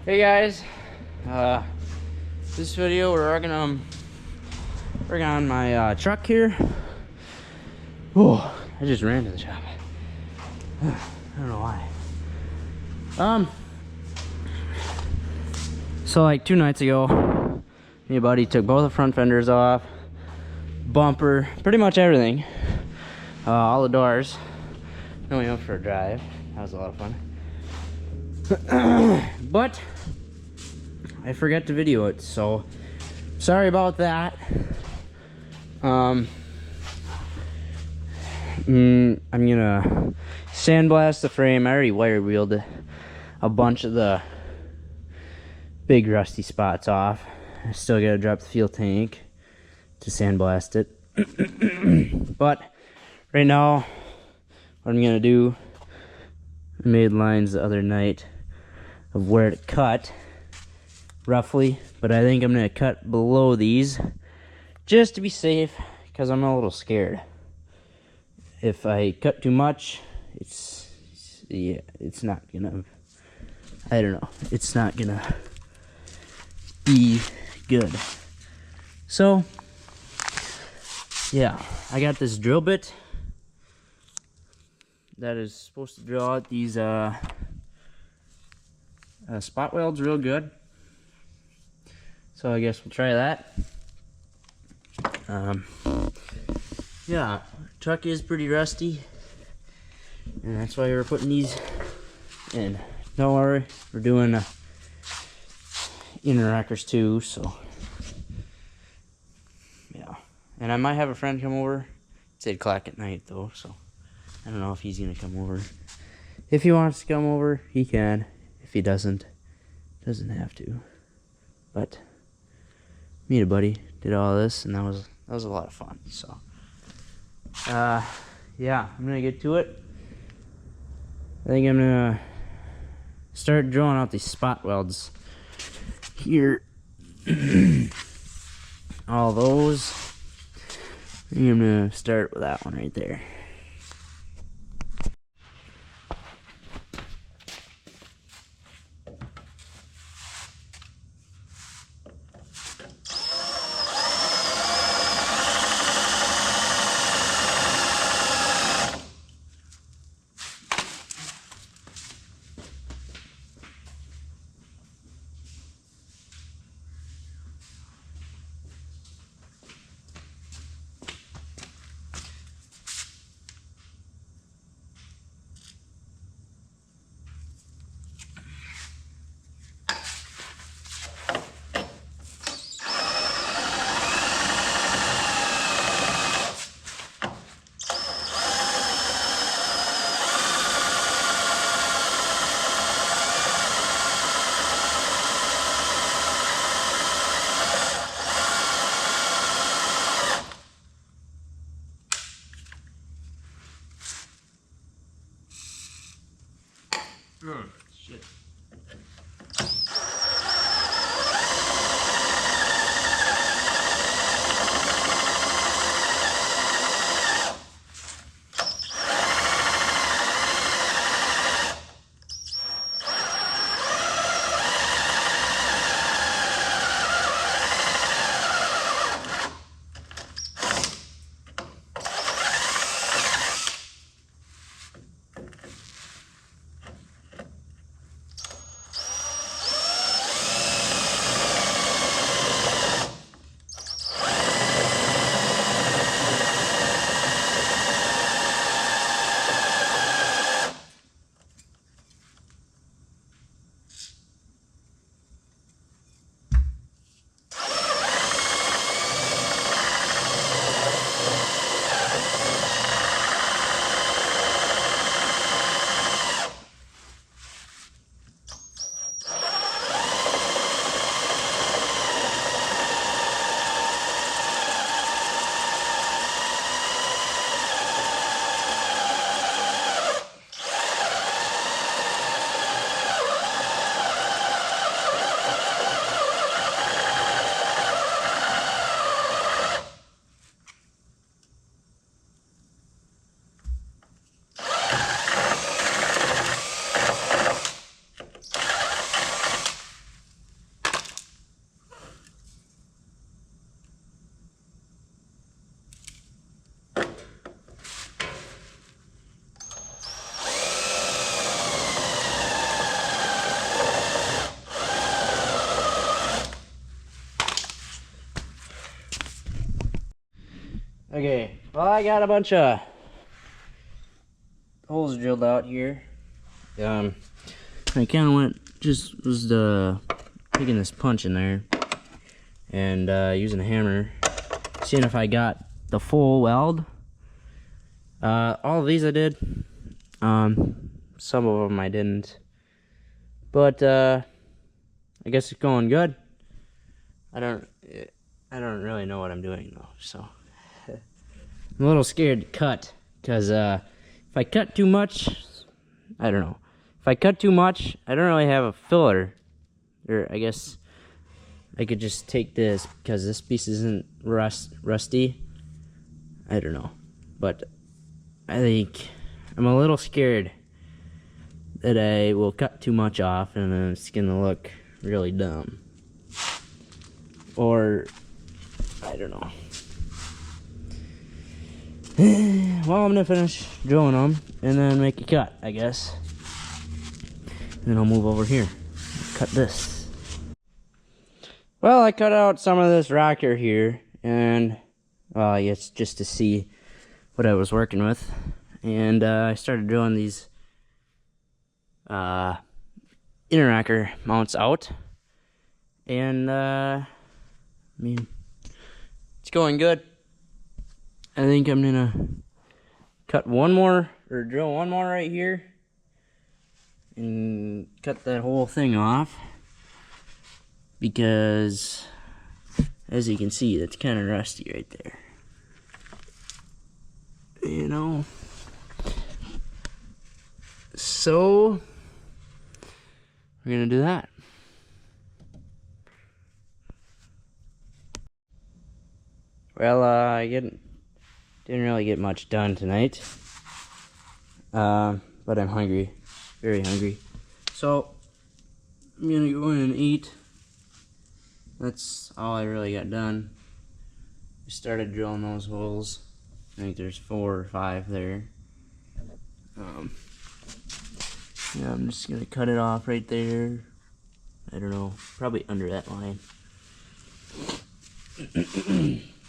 Hey guys, this video we're working on my truck here. Oh, I just ran to the shop. I don't know why. So like 2 nights ago, me and a buddy took both the front fenders off, bumper, pretty much everything, all the doors. Then we went for a drive. That was a lot of fun. But I forgot to video it, so sorry about that. I'm gonna sandblast the frame. I already wire wheeled a bunch of the big rusty spots off. I still gotta drop the fuel tank to sandblast it. But right now, what I'm gonna do, I made lines the other night of where to cut roughly, but I think I'm gonna cut below these just to be safe, because I'm a little scared. If I cut too much, it's not gonna, I don't know, it's not gonna be good. So yeah, I got this drill bit that is supposed to drill out these spot welds real good. So I guess we'll try that. Yeah, truck is pretty rusty, and that's why we're putting these in. Don't worry, we're doing inner wreckers too, so yeah. And I might have a friend come over. It's 8 o'clock at night though, so I don't know if he's gonna come over. If he wants to come over, he can. If he doesn't have to. But me and a buddy did all this, and that was a lot of fun. So yeah, I'm gonna get to it. I think I'm gonna start drilling out these spot welds here. All those. I think I'm gonna start with that one right there. Shit. Okay, well, I got a bunch of holes drilled out here. I kind of was taking this punch in there and using a hammer, seeing if I got the full weld. All of these I did. Some of them I didn't. But I guess it's going good. I don't really know what I'm doing though, so I'm a little scared to cut, because if I cut too much, I don't know. If I cut too much, I don't really have a filler. Or I guess I could just take this, because this piece isn't rusty. I don't know. But I think I'm a little scared that I will cut too much off and then it's gonna look really dumb. Or I don't know. Well, I'm gonna finish drilling them and then make a cut, I guess. And then I'll move over here, cut this. Well, I cut out some of this rocker here, and I guess just to see what I was working with. And I started drilling these inner rocker mounts out. And I mean, it's going good. I think I'm gonna cut one more, or drill one more right here and cut that whole thing off, because as you can see, that's kind of rusty right there, you know. So we're gonna do that. Well, I didn't really get much done tonight, but I'm hungry, very hungry. So I'm gonna go in and eat. That's all I really got done. I started drilling those holes. I think there's 4 or 5 there. Yeah, I'm just gonna cut it off right there. I don't know, probably under that line.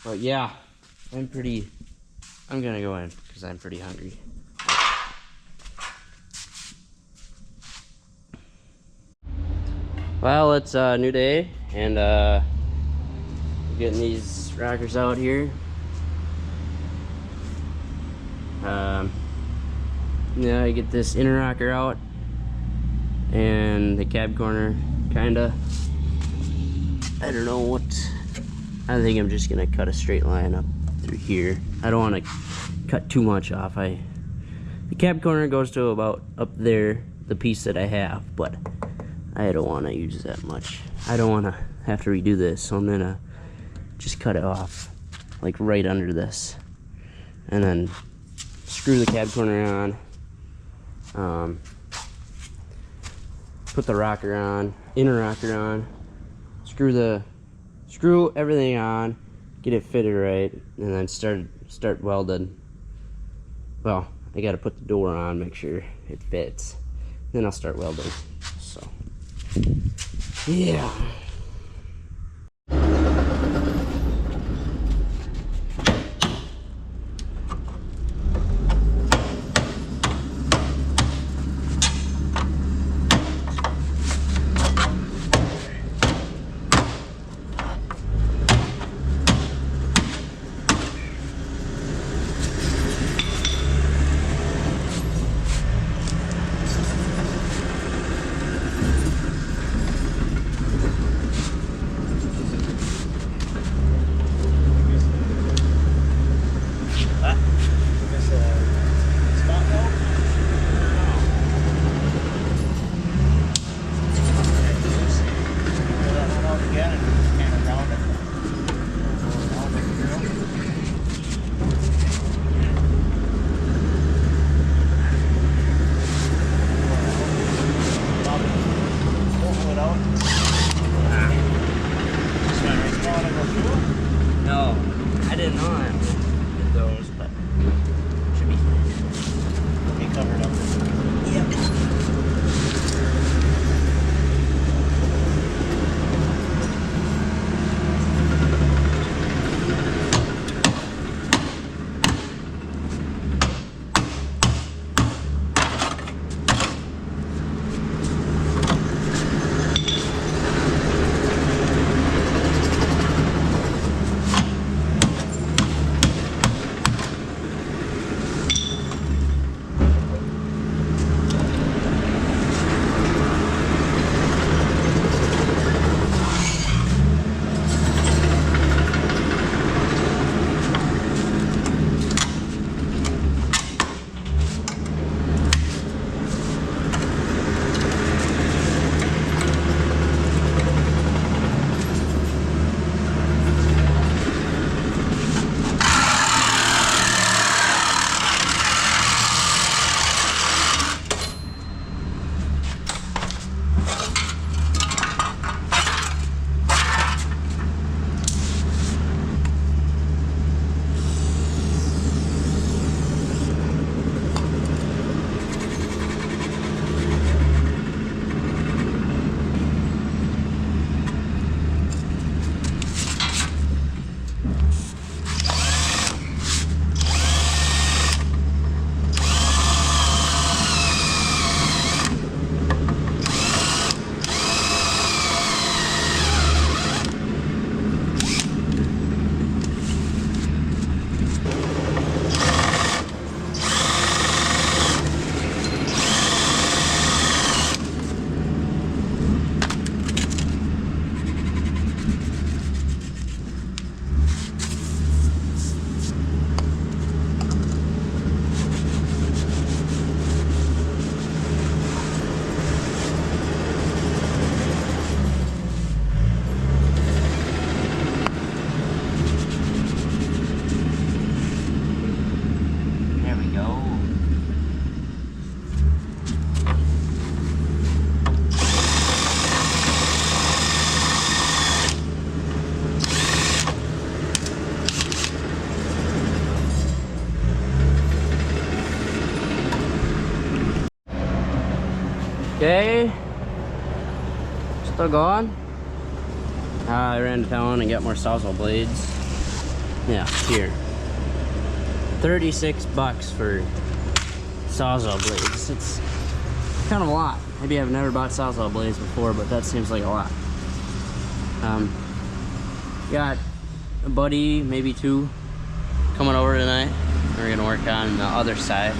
But yeah, I'm gonna go in because I'm pretty hungry. Well, it's a new day, and we're getting these rockers out here. Yeah, I get this inner rocker out and the cab corner, kinda. I don't know what. I think I'm just gonna cut a straight line up through here. I don't want to cut too much off. The cab corner goes to about up there, the piece that I have, but I don't want to use that much. I don't want to have to redo this, so I'm gonna just cut it off, like right under this, and then screw the cab corner on. Put the rocker on, inner rocker on, screw everything on, get it fitted right, and then start welding. Well, I gotta put the door on, make sure it fits, then I'll start welding. So yeah. No, I didn't know I did those, but should be fine. Be covered up. Yep. Still going? I ran to town and got more Sawzall blades. Yeah, here. 36 bucks for Sawzall blades. It's kind of a lot. Maybe I've never bought Sawzall blades before, but that seems like a lot. Got a buddy, maybe two, coming over tonight. We're gonna work on the other side,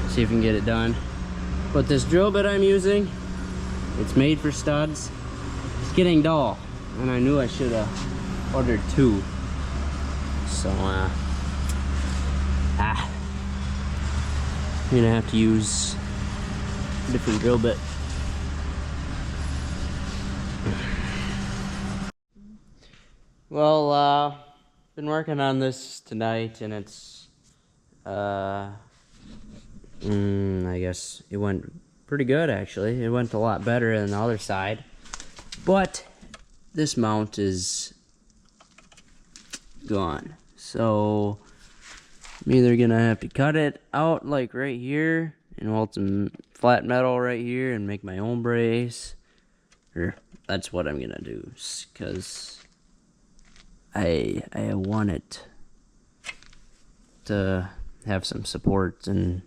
see if we can get it done. But this drill bit I'm using, it's made for studs. It's getting dull, and I knew I should have ordered two. So, I'm gonna have to use a different drill bit. Well, been working on this tonight, and it's, I guess it went pretty good, actually. It went a lot better than the other side. But this mount is gone. So I'm either gonna have to cut it out like right here and weld some flat metal right here and make my own brace, or that's what I'm gonna do, because I want it to have some support. And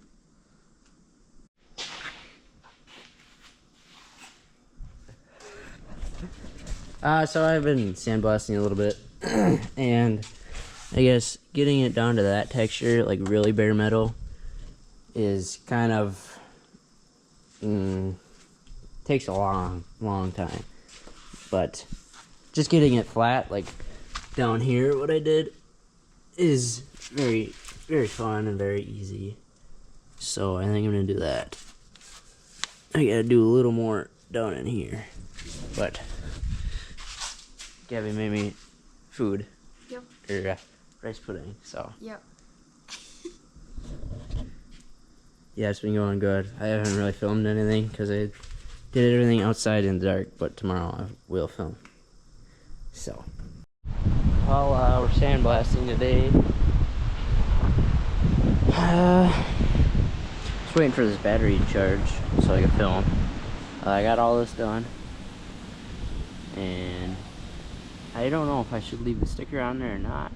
so I've been sandblasting a little bit and I guess getting it down to that texture, like really bare metal, is kind of takes a long time. But just getting it flat, like down here, what I did is very fun and very easy. So I think I'm gonna do that. I gotta do a little more down in here, but Gabby made me food. Yep. Or rice pudding, so. Yep. Yeah, it's been going good. I haven't really filmed anything because I did everything outside in the dark, but tomorrow I will film. So. Well, we're sandblasting today. Just waiting for this battery to charge so I can film. I got all this done. And I don't know if I should leave the sticker on there or not.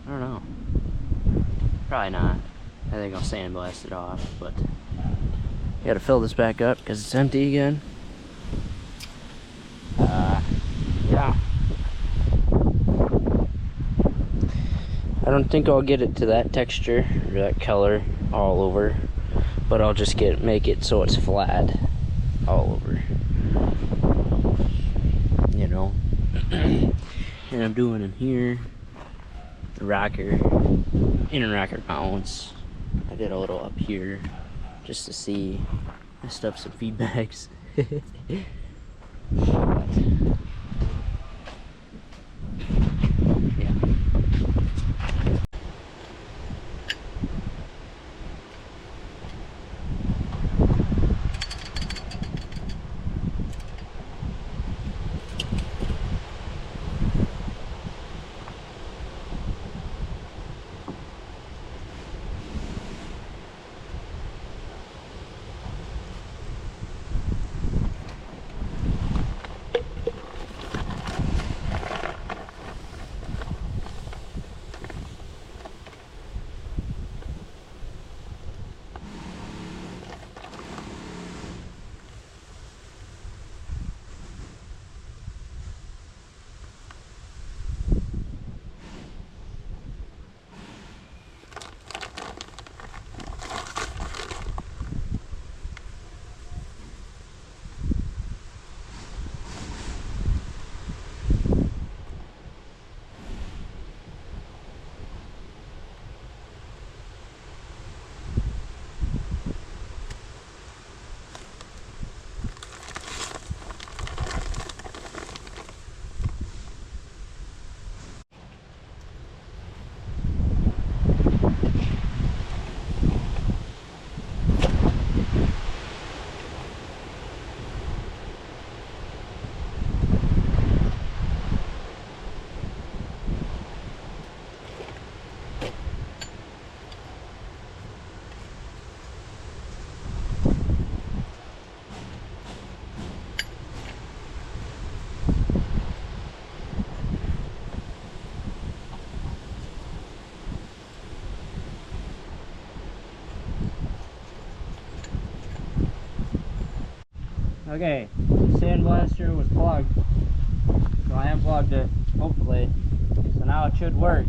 I don't know. Probably not. I think I'll sandblast it off, but I gotta fill this back up because it's empty again. Yeah. I don't think I'll get it to that texture or that color all over, but I'll just make it so it's flat all over. You know. And I'm doing in here the rocker, inner rocker mounts. I did a little up here just to see. I stuffed some feedbacks. Yeah. Okay, sandblaster was plugged, so I unplugged it, hopefully. So now it should work.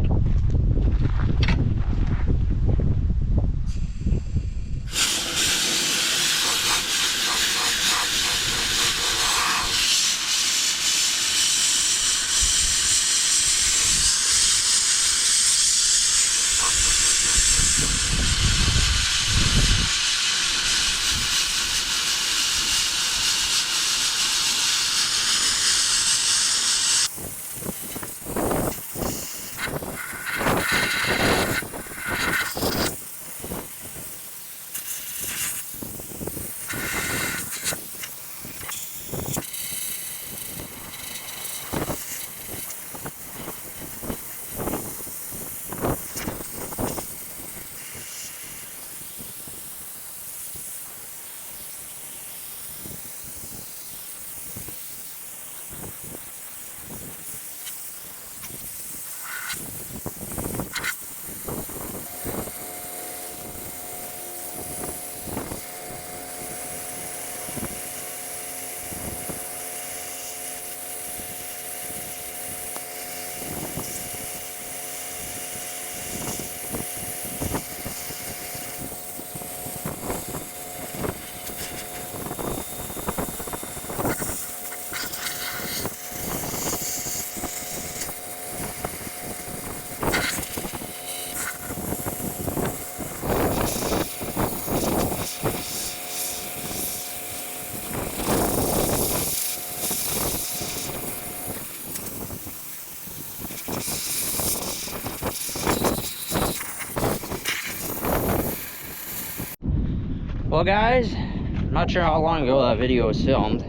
Well guys, I'm not sure how long ago that video was filmed,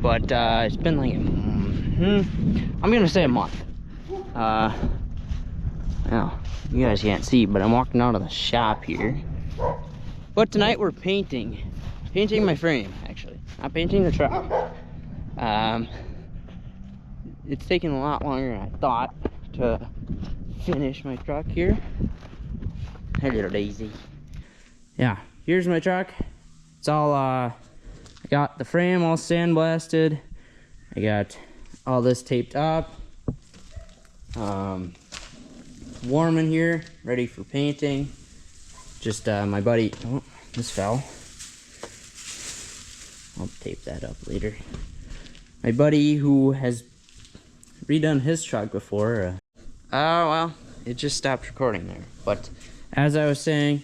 but it's been like, I'm gonna say a month. Well, you guys can't see, but I'm walking out of the shop here. But tonight we're painting my frame, actually, not painting the truck. It's taking a lot longer than I thought to finish my truck here. Hey little Daisy. Yeah, here's my truck. It's all I got the frame all sandblasted. I got all this taped up. Warm in here, ready for painting. Just my buddy, oh, this fell. I'll tape that up later. My buddy who has redone his truck before. Oh well, it just stopped recording there. But as I was saying,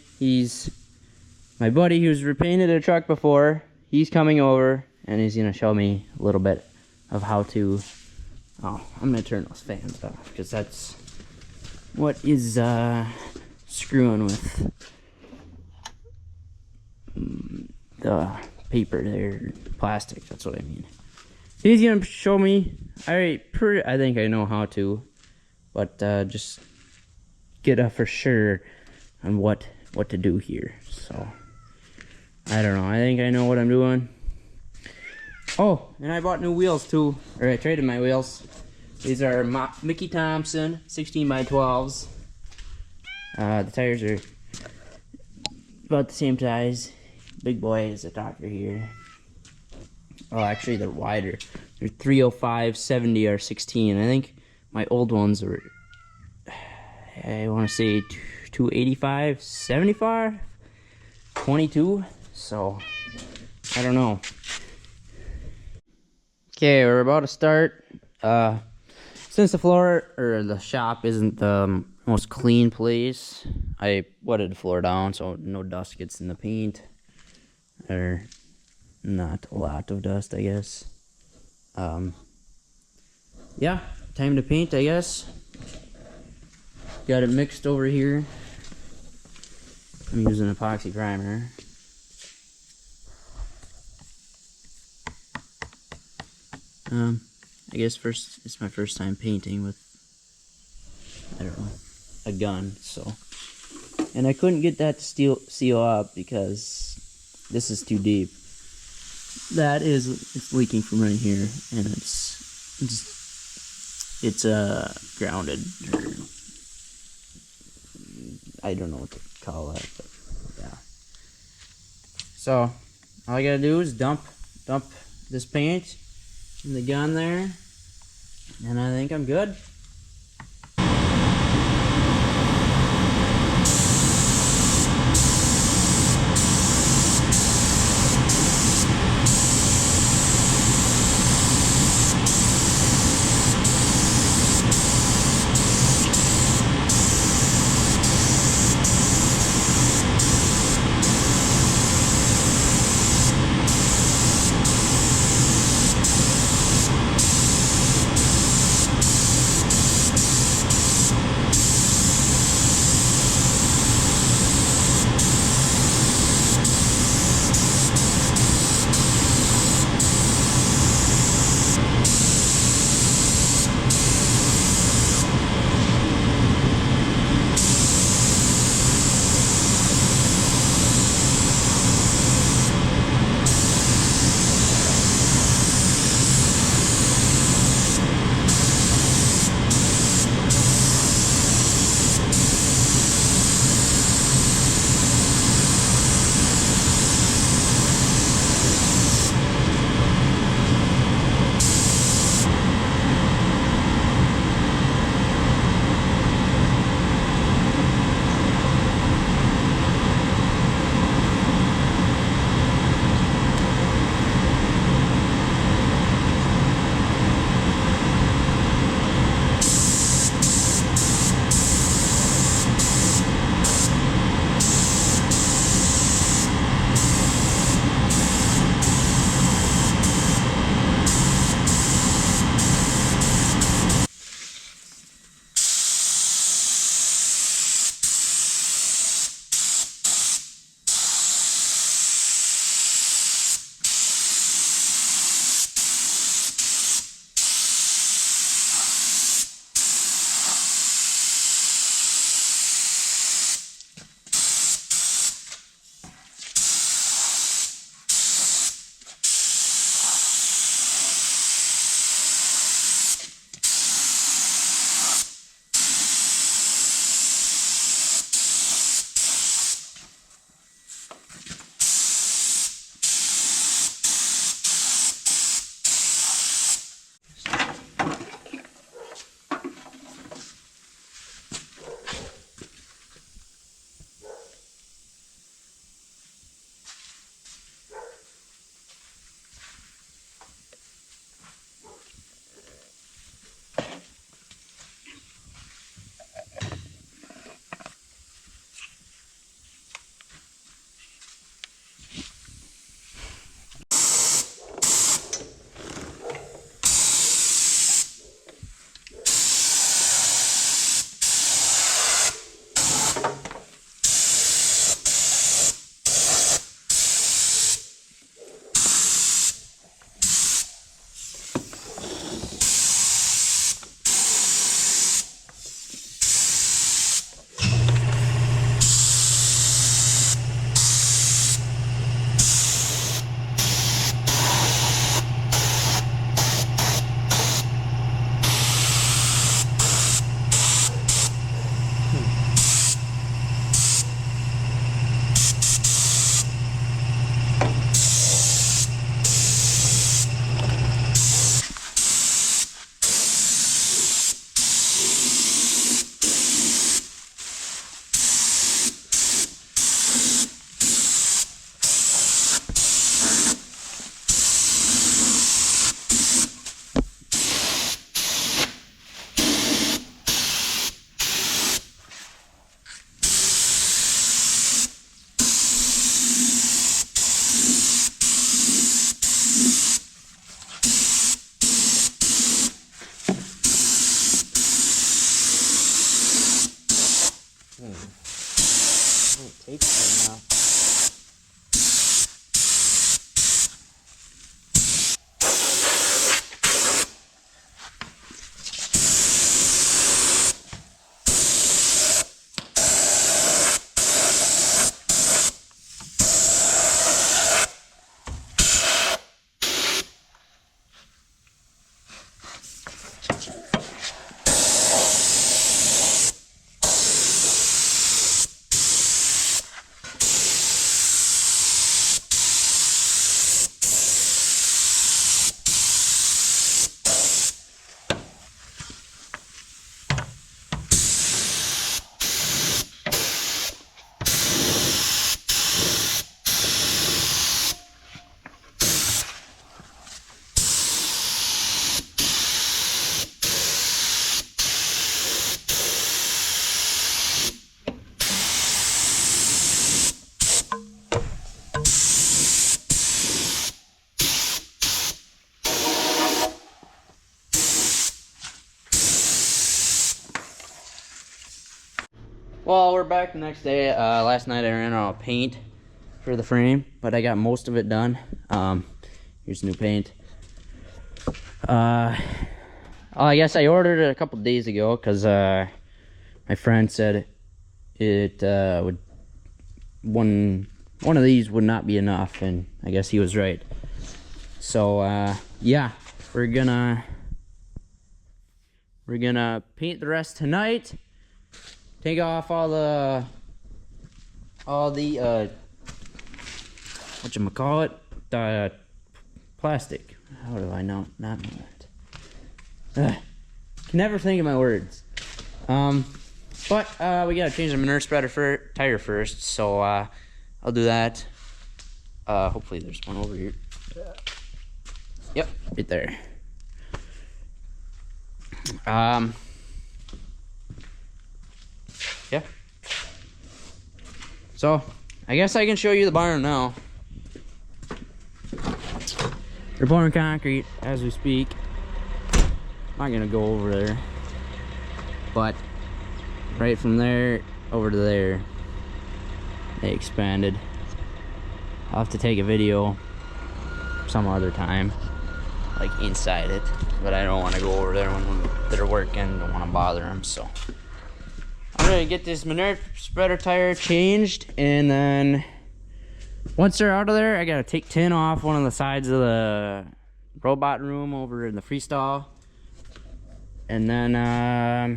my buddy who's repainted a truck before. He's coming over and he's gonna show me a little bit of how to. Oh, I'm gonna turn those fans off because that's what is screwing with the paper there, plastic. That's what I mean. He's gonna show me. I think I know how to, but just get a for sure on what to do here. So I don't know. I think I know what I'm doing. Oh, and I bought new wheels too, or I traded my wheels. These are Mickey Thompson 16x12s. The tires are about the same size. Big boy is the doctor here. Oh, actually they're wider. They're 305, 70, or 16. I think my old ones were, I want to say 285, 75, 22. So I don't know. Okay, we're about to start. Since the floor or the shop isn't the most clean place, I wetted the floor down so no dust gets in the paint, or not a lot of dust, I guess. Yeah, time to paint, I guess. Got it mixed over here. I'm using epoxy primer. I guess it's my first time painting with, I don't know, a gun, so. And I couldn't get that to seal up because this is too deep. It's leaking from right here, and it's grounded, or I don't know what to call that, but yeah. So all I gotta do is dump dump this paint in the gun there, and I think I'm good. Well, we're back the next day. Last night I ran out of paint for the frame, but I got most of it done. Here's new paint. I guess I ordered it a couple days ago because my friend said it would one of these would not be enough, and I guess he was right. So yeah, we're gonna paint the rest tonight. Take off all the whatchamacallit, plastic. How do I not know that? Can never think of my words. But we gotta change the manure spreader tire first, so I'll do that. Hopefully there's one over here. Yep, right there. Yeah. So I guess I can show you the barn now. They're pouring concrete as we speak. I'm not gonna go over there, but right from there over to there, they expanded. I'll have to take a video some other time, like inside it, but I don't want to go over there when they're working. Don't want to bother them, so I'm gonna get this manure spreader tire changed, and then once they're out of there, I gotta take tin off one of the sides of the robot room over in the freestyle, and then I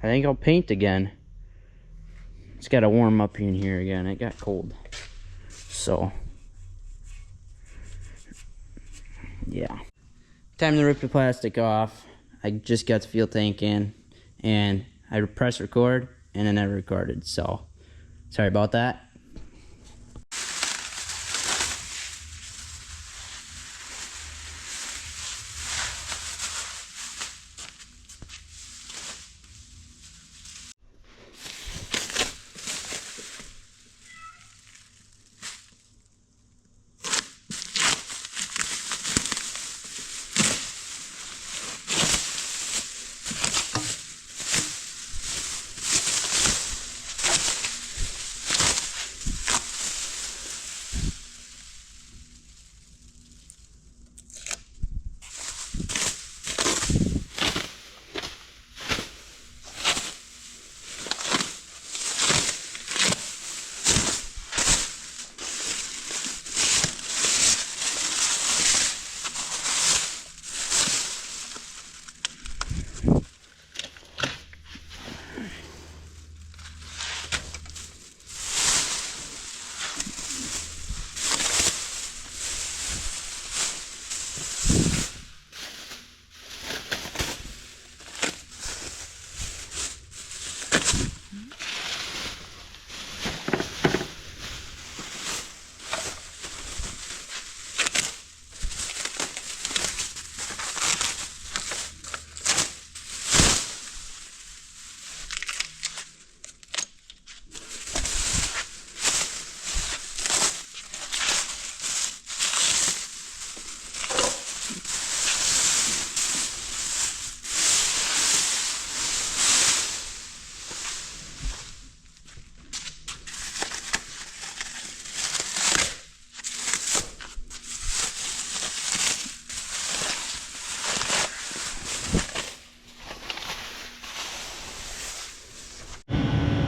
think I'll paint again. It's gotta warm up in here again. It got cold, so yeah. Time to rip the plastic off. I just got the fuel tank in, and I pressed record, and I never recorded, so sorry about that.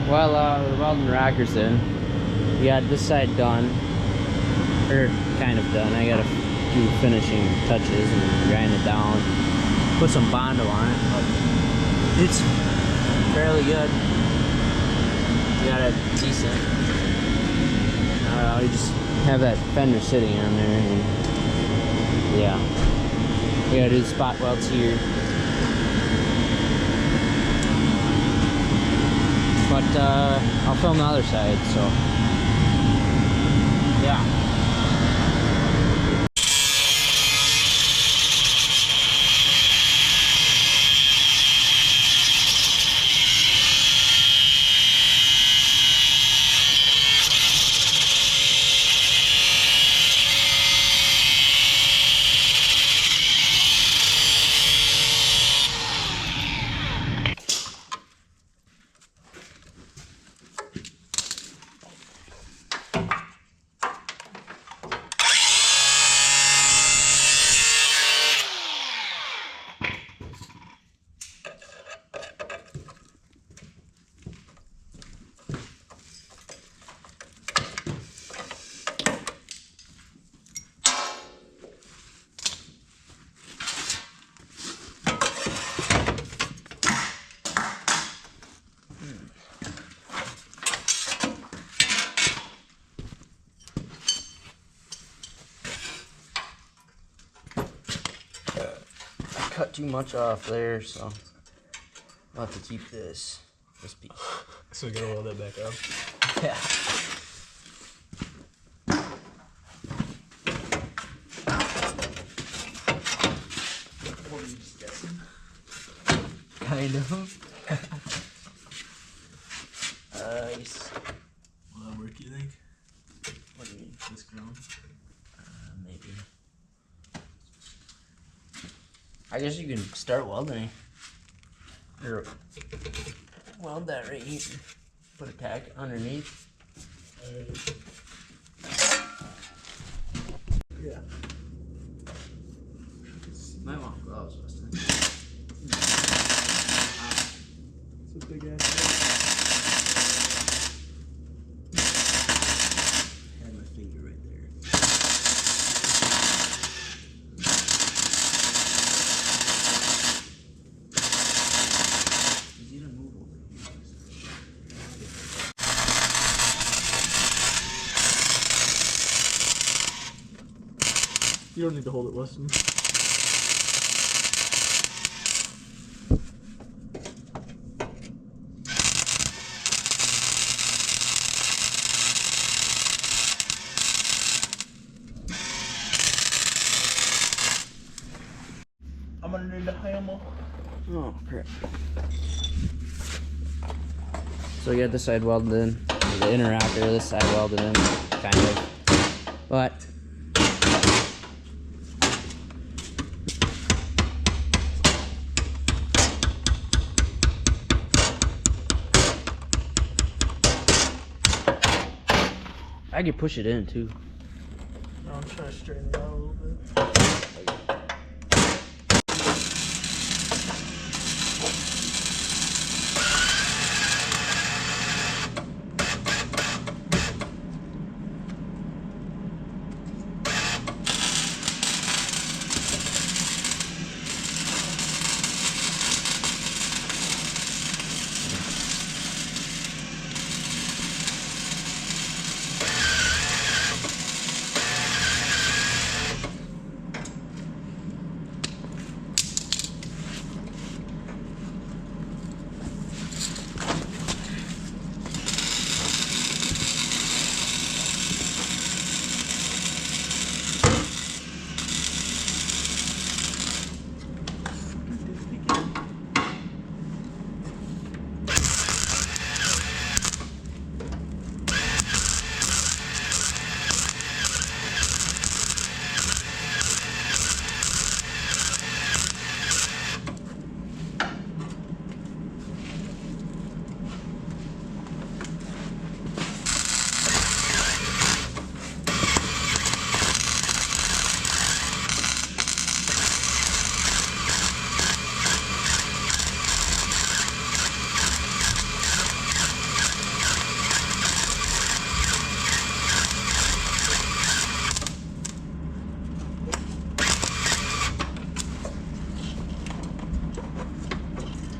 Well, we're welding the rockers in. We got this side done, or kind of done. I gotta do finishing touches and grind it down, put some Bondo on it, but it's fairly good. We got it decent. We just have that fender sitting on there, and yeah, we gotta do the spot welds here. But I'll film the other side, so yeah. cut too much off there, so I'll have to keep this piece. So we gotta weld that back up. Yeah. Kind of. Nice. Will that work, you think? What do you mean? This ground? Maybe. I guess you can start welding. Or weld that right here. Put a tack underneath. Yeah. Might want gloves, Weston. It's a big ass. Had my finger right there. Easy to move over here. You don't need to hold it, Weston. I'm gonna need the hammer. Oh crap. So we got this side welded in. The inner outer, this side welded in, kind of. But I could push it in too. No, I'm trying to straighten it out a little bit.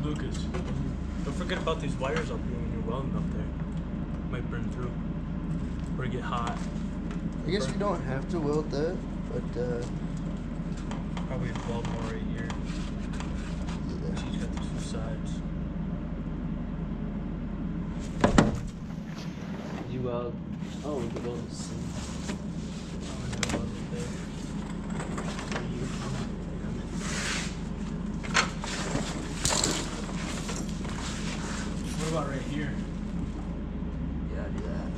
Lucas, don't forget about these wires up here when you're welding up there. Might burn through. Or get hot. I guess we don't have to weld that, but Probably weld more right here. She's got the two sides. You weld. Oh, we could weld this. I'm gonna weld it there. What about right here? Yeah, do that.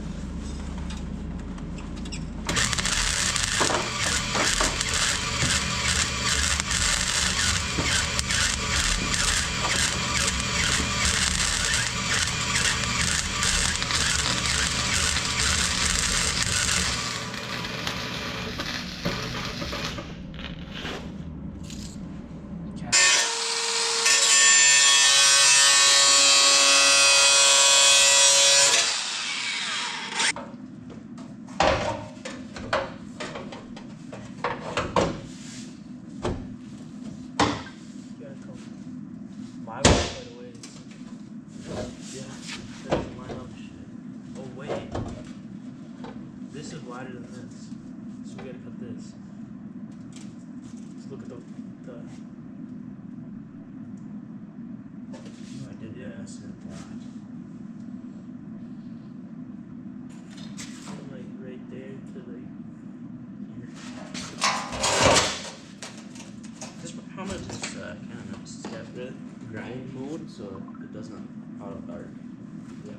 Gotta come my way quite a ways. Yeah, that doesn't line up. Shit. Oh wait, this is wider than this, so we gotta cut this. Let's look at the messing with that. Like right there to like here. How much is kind of nice? It's got red grind mode, so it doesn't auto dark. Yeah.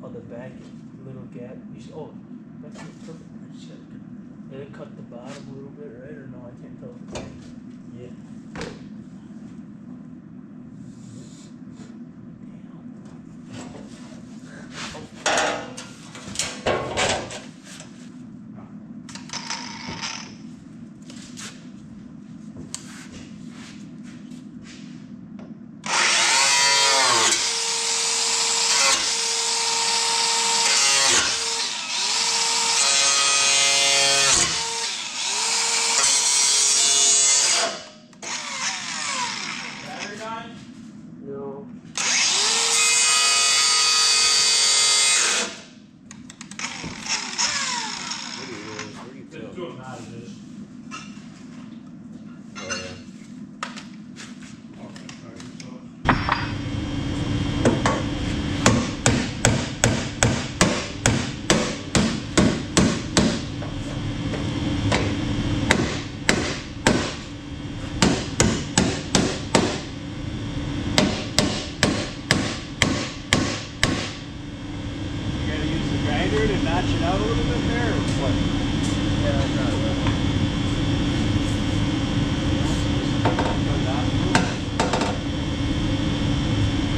Oh, the back little gap. Oh, that's perfect. I just gotta did it cut the bottom a little bit, right? Or no, I can't tell if it's yeah. No. Where do you feel? Oh, yeah. You gotta use the grinder to notch it out a little bit there, or what? Yeah, I got it.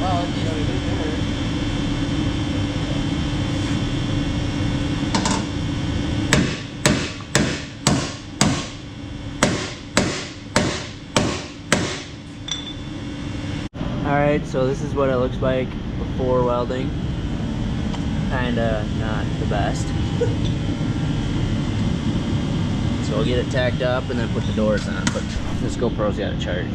Well, you know, even there. Alright, so this is what it looks like before welding. Kinda not the best. So we'll get it tacked up and then put the doors on, but this GoPro's got a charge.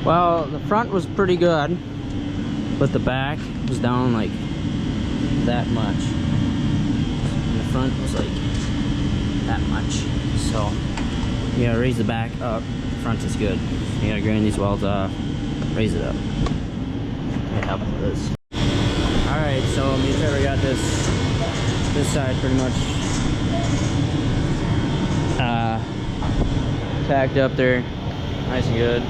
Well, the front was pretty good, but the back was down like that much. And the front was like that much. So you gotta raise the back up. The front is good. You gotta grind these welds off, raise it up. It helps with this. Alright, so me and Trevor got this side pretty much tacked up there. Nice and good.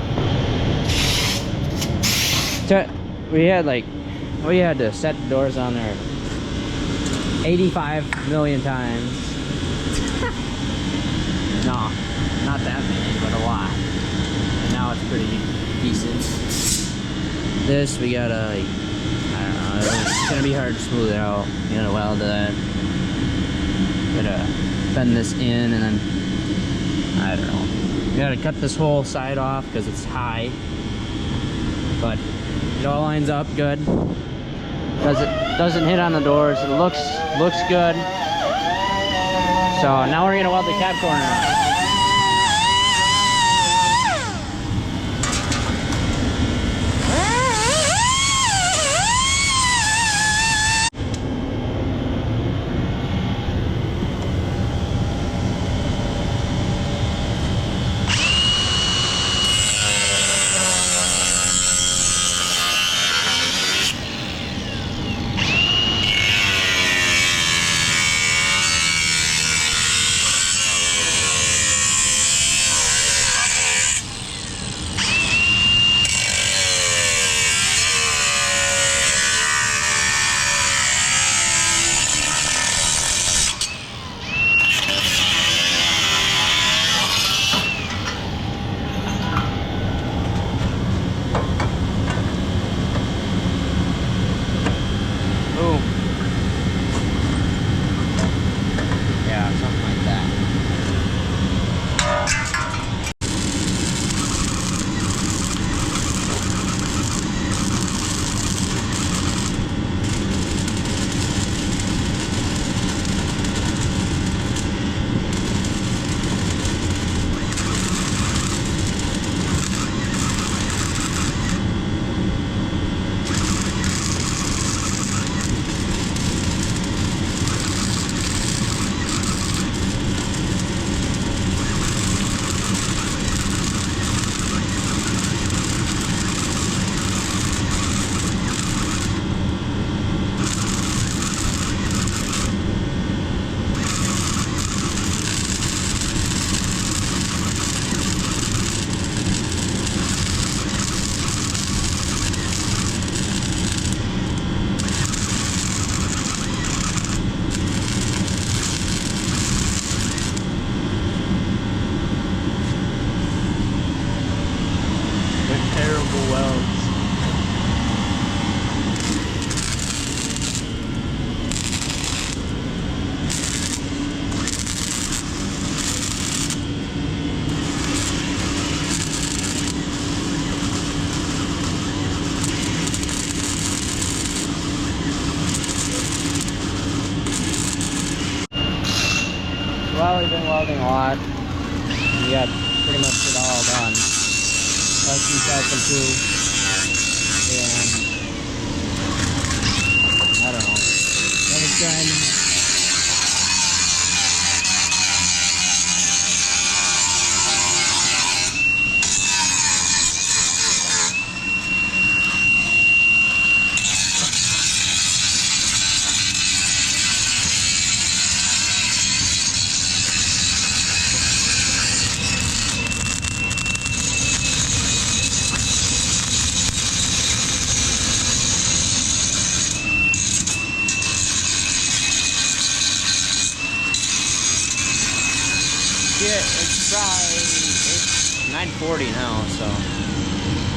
We had to set the doors on there 85 million times. No, not that many, but a lot. And now it's pretty decent. This, we gotta, like, I don't know, it's gonna be hard to smooth it out. You gotta weld that. Gotta bend this in, and then, I don't know. You gotta cut this whole side off because it's high. But it all lines up good. Doesn't hit on the doors. It looks good. So now we're gonna weld the cab corner on. Well, we've been welding a lot. We got pretty much it all done. Less than self-improve. And I don't know. That was done. Yeah, it's probably 9:40 now, so I'm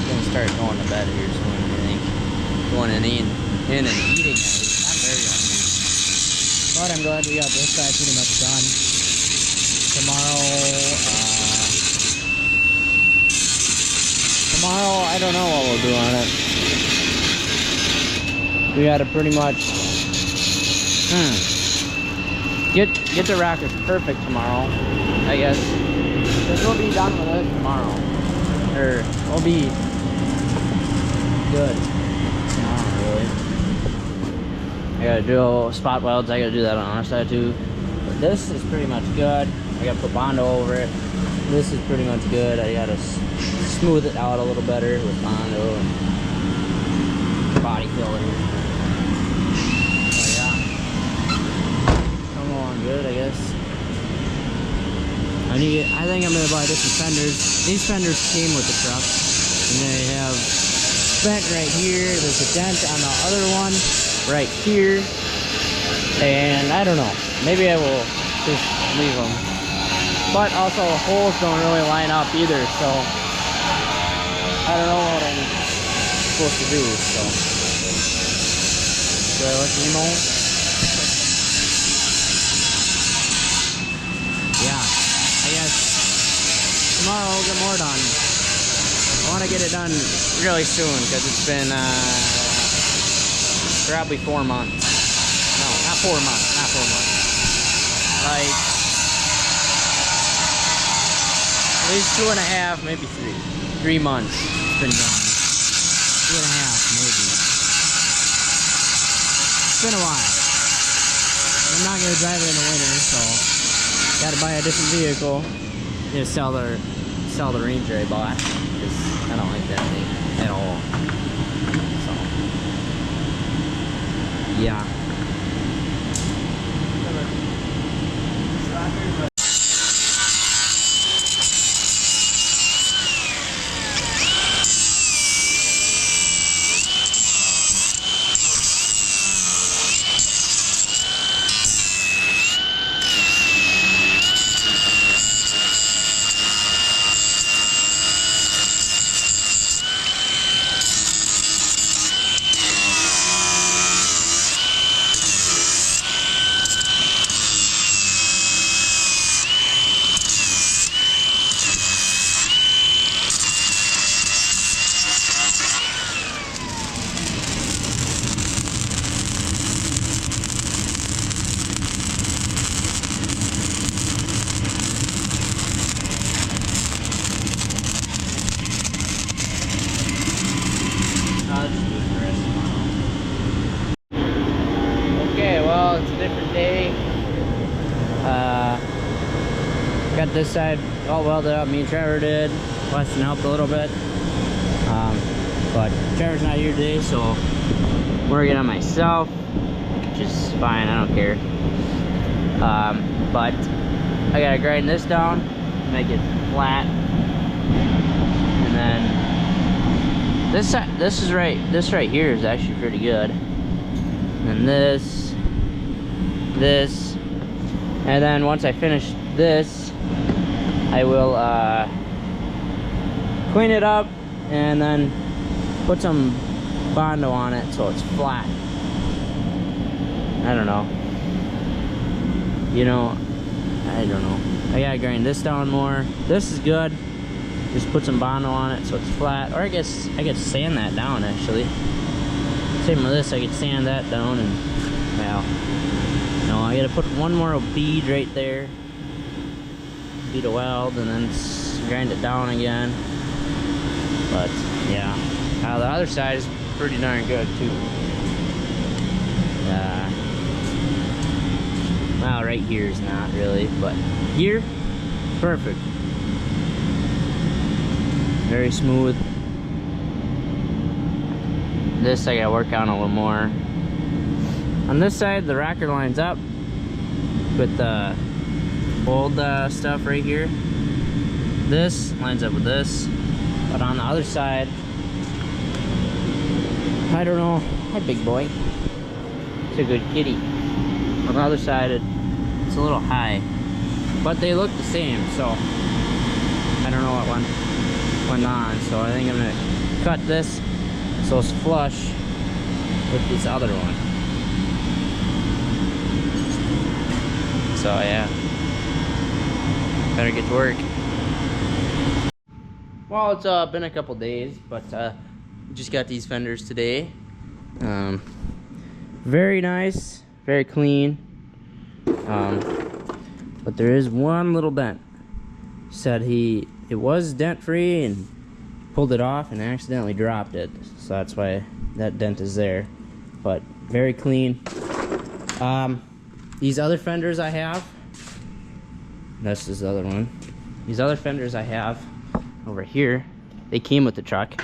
gonna start going to bed here soon. I think going in and eating. At least. I'm very hungry, but I'm glad we got this side pretty much done. Tomorrow I don't know what we'll do on it. We gotta pretty much get the rockets perfect tomorrow, I guess. Because we'll be done with it tomorrow. Or we'll be good tomorrow, really. I gotta do spot welds. I gotta do that on our side too. But this is pretty much good. I gotta put Bondo over it. This is pretty much good. I gotta smooth it out a little better with Bondo and body filler. But yeah, come along good, I guess. I think I'm gonna buy different fenders. These fenders came with the truck, and they have vent right here. There's a dent on the other one right here. And I don't know, maybe I will just leave them. But also the holes don't really line up either, so I don't know what I'm supposed to do, so should I let you know? Yeah, I guess tomorrow I'll get more done. I want to get it done really soon because it's been probably 4 months. No, not 4 months, not 4 months. Like at least 2.5, maybe 3. 3 months it's been done. 2.5 maybe. It's been a while. I'm not gonna drive it in the winter, so gotta buy a different vehicle. You know, sell the Ranger I bought, because I don't like that thing at all. So yeah. Okay, well, it's a different day. Got this side all welded up. Me and Trevor did. Weston helped a little bit. But Trevor's not here today, so I'm working on myself, which is fine. I don't care. But I gotta grind this down, make it flat, and then this right here is actually pretty good. And this, and then once I finish this, I will clean it up and then put some Bondo on it so it's flat. I don't know. You know, I don't know. I gotta grind this down more. This is good. Just put some Bondo on it so it's flat. Or I guess I could sand that down actually. Same with this, I could sand that down and, well, no, I gotta put one more bead right there. Bead a weld and then grind it down again. But, yeah. The other side is pretty darn good too. Well, right here is not really, but here, perfect. Very smooth. This I gotta work on a little more. On this side, the rocker lines up with the old stuff right here. This lines up with this, but on the other side, I don't know. Hi, big boy. It's a good kitty. On the other side, it's a little high, but they look the same, so I don't know what went on. So I think I'm gonna cut this so it's flush with this other one. So yeah, better get to work. Well, it's been a couple days, but just got these fenders today. Very nice, very clean. But there is one little dent. Said it was dent free and pulled it off and accidentally dropped it, so that's why that dent is there. But very clean. These other fenders I have, this is the other one. These other fenders I have over here, they came with the truck.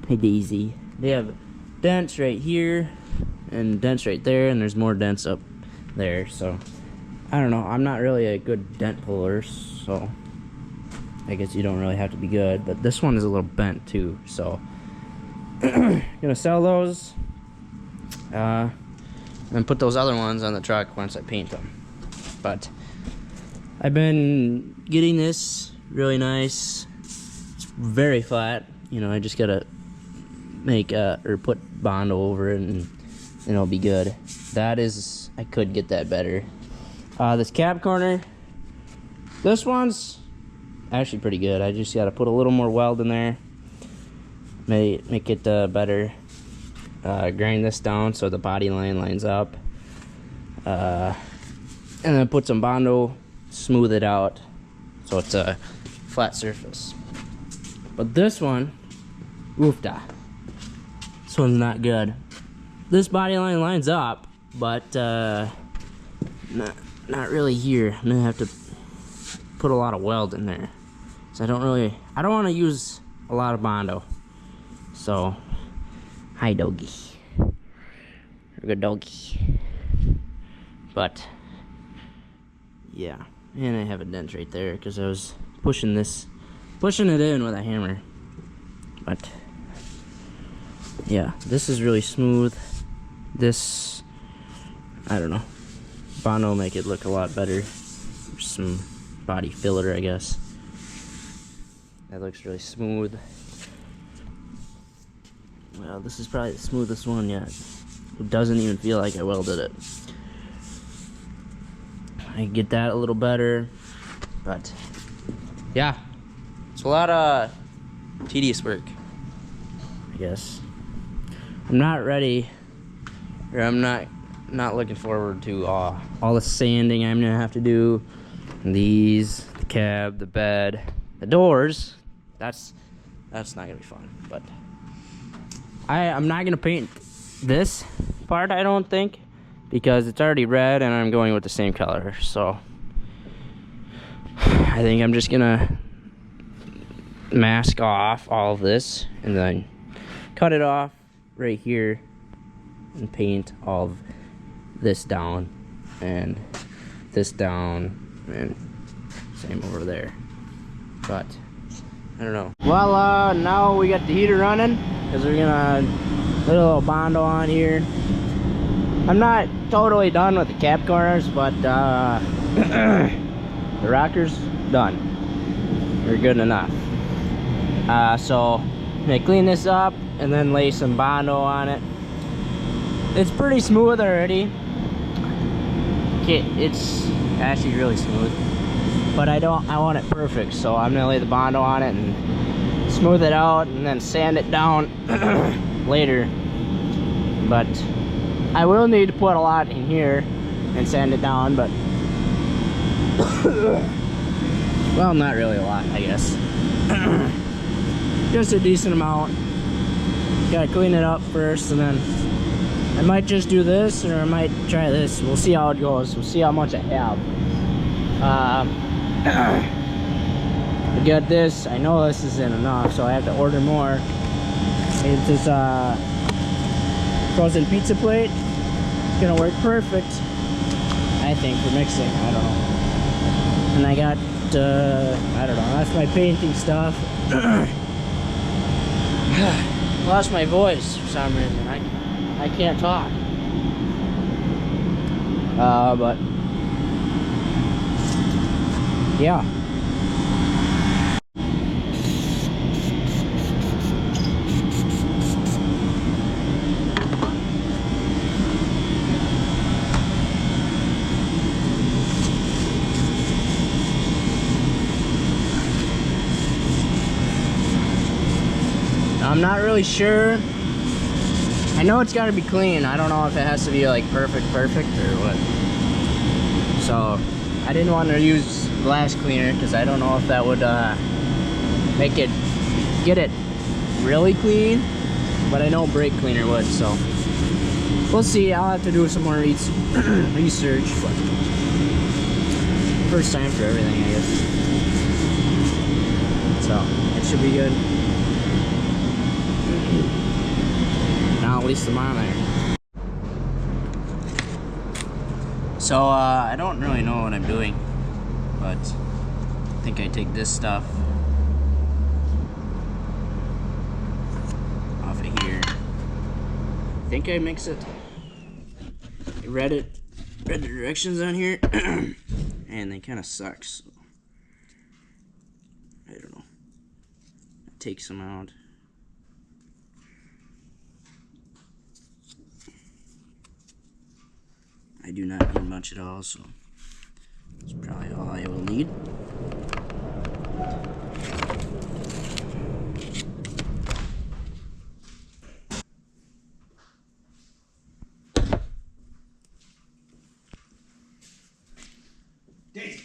Hey Daisy. They have dents right here and dents right there, and there's more dents up there. So I don't know, I'm not really a good dent puller, so I guess you don't really have to be good. But this one is a little bent too, so gonna sell those, and and put those other ones on the truck once I paint them. But I've been getting this really nice. It's very flat. You know, I just gotta make or put Bondo over it, and it'll be good. That is, I could get that better. This cab corner, this one's actually pretty good. I just gotta put a little more weld in there, make it better. Grind this down so the body line lines up, and then put some Bondo, smooth it out so it's a flat surface. But this one, oofda, this one's not good. This body line lines up, but not really here. I'm gonna have to put a lot of weld in there, so I don't want to use a lot of Bondo. So hi doggy, you're a good doggy. But yeah, and I have a dent right there because I was pushing it in with a hammer. But yeah, this is really smooth. This, I don't know, Bondo will make it look a lot better. Some body filler, I guess. That looks really smooth. Well, this is probably the smoothest one yet. It doesn't even feel like I welded it. I get that a little better, but yeah, it's a lot of tedious work, I guess. I'm not ready, or I'm not looking forward to all the sanding I'm gonna have to do. These, the cab, the bed, the doors. That's not gonna be fun. But I'm not gonna paint this part, I don't think, because it's already red and I'm going with the same color. So I think I'm just gonna mask off all of this and then cut it off right here and paint all of this down and this down and same over there. But I don't know. Well, now we got the heater running because we're gonna put a little Bondo on here. I'm not totally done with the cap corners, but the rocker's done. They're good enough. So I'm gonna clean this up and then lay some Bondo on it. It's pretty smooth already. Okay, it's actually really smooth, but I want it perfect, so I'm gonna lay the Bondo on it and smooth it out and then sand it down later. But I will need to put a lot in here and sand it down, but well, not really a lot, I guess. Just a decent amount. Gotta clean it up first, and then I might just do this, or I might try this. We'll see how it goes. We'll see how much I have. I got this. I know this isn't enough, so I have to order more. It's this frozen pizza plate. It's gonna work perfect, I think, for mixing. I don't know. And I got, I don't know. That's my painting stuff. Lost my voice for some reason. I can't talk. But yeah. I'm not really sure. I know it's got to be clean. I don't know if it has to be like perfect or what. So I didn't want to use glass cleaner because I don't know if that would get it really clean. But I know brake cleaner would, so we'll see. I'll have to do some more research. But first time for everything, I guess. So it should be good. Now at least I'm on there. So I don't really know what I'm doing, but I think I take this stuff off of here. I think I mix it read the directions on here, and they kind of suck, so I don't know. Take some out. I do not need much at all, so that's probably all I will need. Daisy.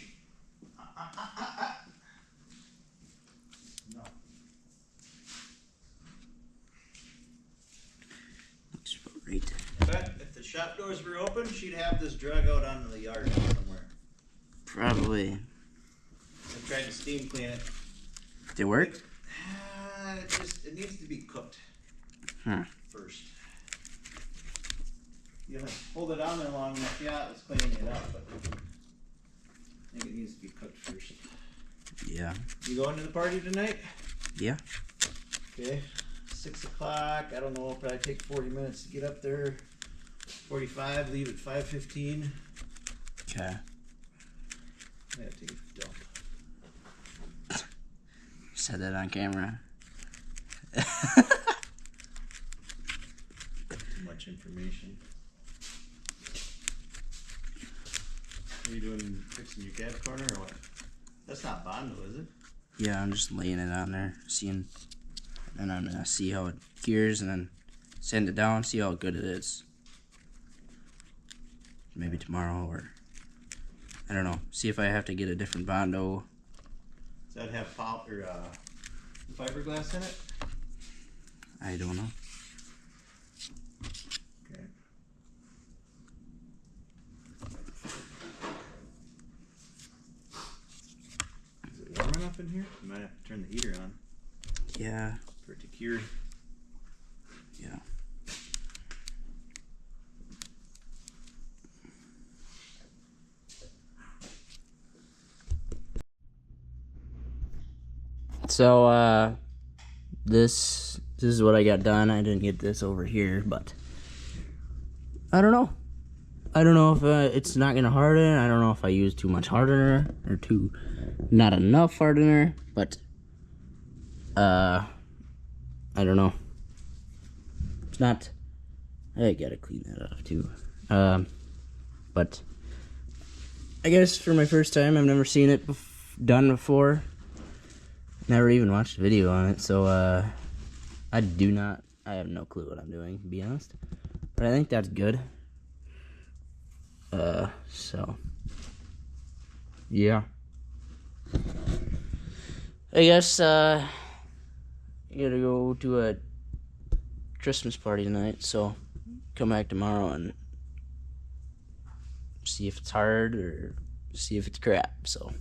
No. Looks about right. But if the shop doors were open, she'd have this drug out onto the yard somewhere. Probably. I tried to steam clean it. Did it work? It needs to be cooked first. You know, hold it on there long enough. Yeah, it's cleaning it up, but I think it needs to be cooked first. Yeah. You going to the party tonight? Yeah. Okay. 6 o'clock. I don't know. It'll probably take 40 minutes to get up there. 45. Leave at 5:15. Okay. I gotta take a dump. Said that on camera. Too much information. Are you doing fixing your cab corner or what? That's not Bondo, is it? Yeah, I'm just laying it on there, seeing, and I'm gonna see how it gears, and then send it down, see how good it is. Maybe tomorrow, or I don't know. See if I have to get a different Bondo. Does that have fiberglass in it? I don't know. Okay. Is it warm enough in here? You might have to turn the heater on Yeah. for it to cure. Yeah. So, this is what I got done. I didn't get this over here, but I don't know. I don't know if it's not gonna harden. I don't know if I used too much hardener or not enough hardener, but I don't know. It's not. I gotta clean that off too. But I guess for my first time, I've never seen it done before. Never even watched a video on it, so I have no clue what I'm doing, to be honest. But I think that's good. So yeah. I guess I gotta go to a Christmas party tonight, so come back tomorrow and see if it's hard or see if it's crap, so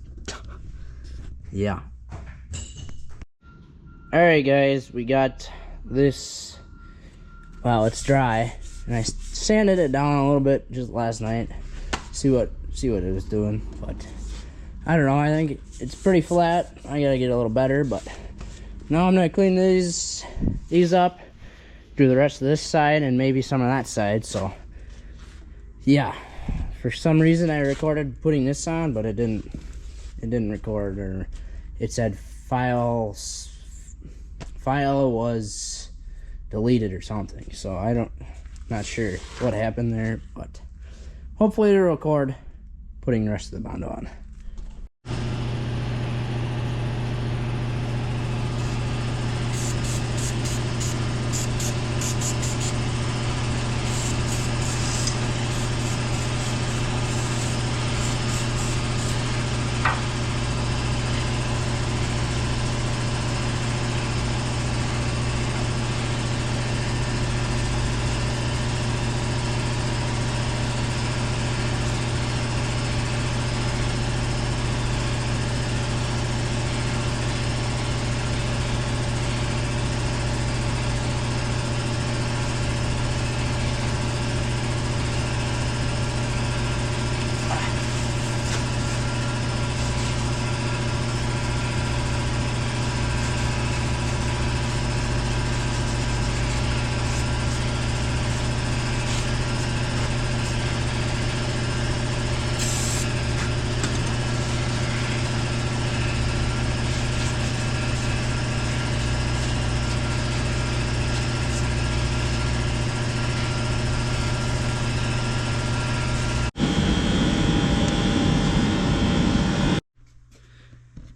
yeah. Alright guys, we got this. Wow, it's dry, and I sanded it down a little bit just last night. See what it was doing, but I don't know. I think it's pretty flat. I gotta get a little better, but now I'm gonna clean these up, do the rest of this side, and maybe some of that side. So yeah, for some reason I recorded putting this on, but it didn't record, or it said file was deleted or something. So not sure what happened there, but hopefully it'll record putting the rest of the Bondo on.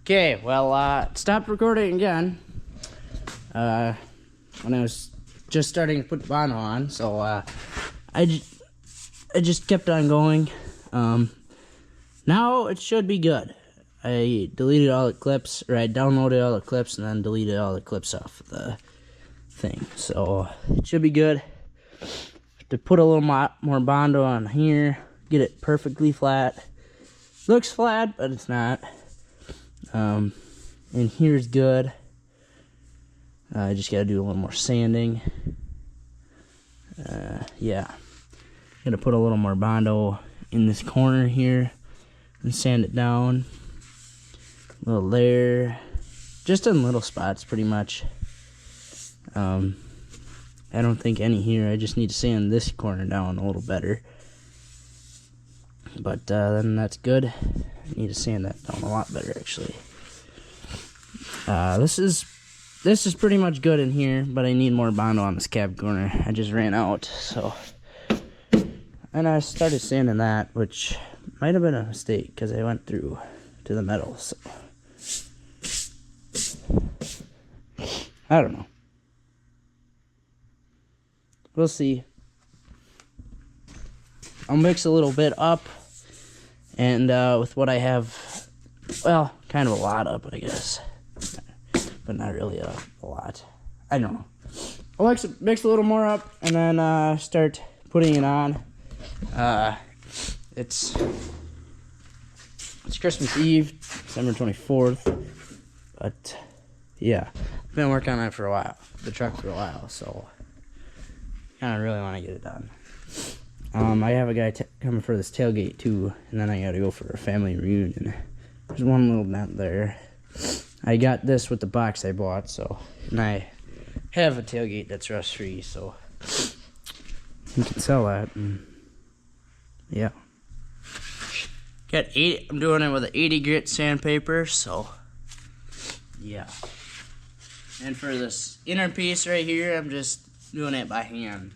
Okay, well, stopped recording again. When I was just starting to put the Bono on, so I just kept on going. Now it should be good. I deleted all the clips, or I downloaded all the clips and then deleted all the clips off the thing. So it should be good. To put a little more Bondo on here, get it perfectly flat. Looks flat, but it's not. And here's good. I just gotta do a little more sanding. Yeah. Gonna put a little more Bondo in this corner here and sand it down. A little there. Just in little spots, pretty much. I don't think any here. I just need to sand this corner down a little better. But then that's good. I need to sand that down a lot better, actually. This is pretty much good in here, but I need more Bondo on this cab corner. I just ran out, so. And I started sanding that, which might have been a mistake because I went through to the metal, so. I don't know. We'll see. I'll mix a little bit up, and with what I have, well, kind of a lot up, I guess. But not really a lot. I don't know. I'll mix a little more up and then start putting it on. It's Christmas Eve, December 24th. But yeah, I've been working on it for a while, the truck for a while, so kind of really want to get it done. I have a guy coming for this tailgate too, and then I gotta go for a family reunion. There's one little dent there. I got this with the box I bought, so, and I have a tailgate that's rust free, so you can sell that. And yeah, got 80. I'm doing it with an 80 grit sandpaper, so yeah. And for this inner piece right here, I'm just doing it by hand.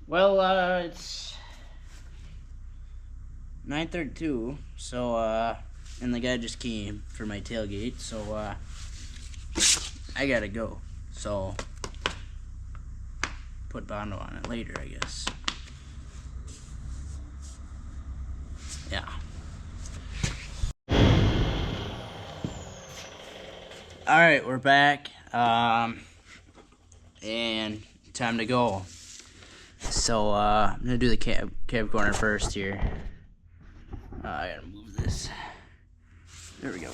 Well, it's 9:32, so, and the guy just came for my tailgate, so, I gotta go, so, put Bondo on it later, I guess. Yeah. Alright, we're back, and time to go. So, I'm gonna do the cab corner first here. I gotta move this. There we go.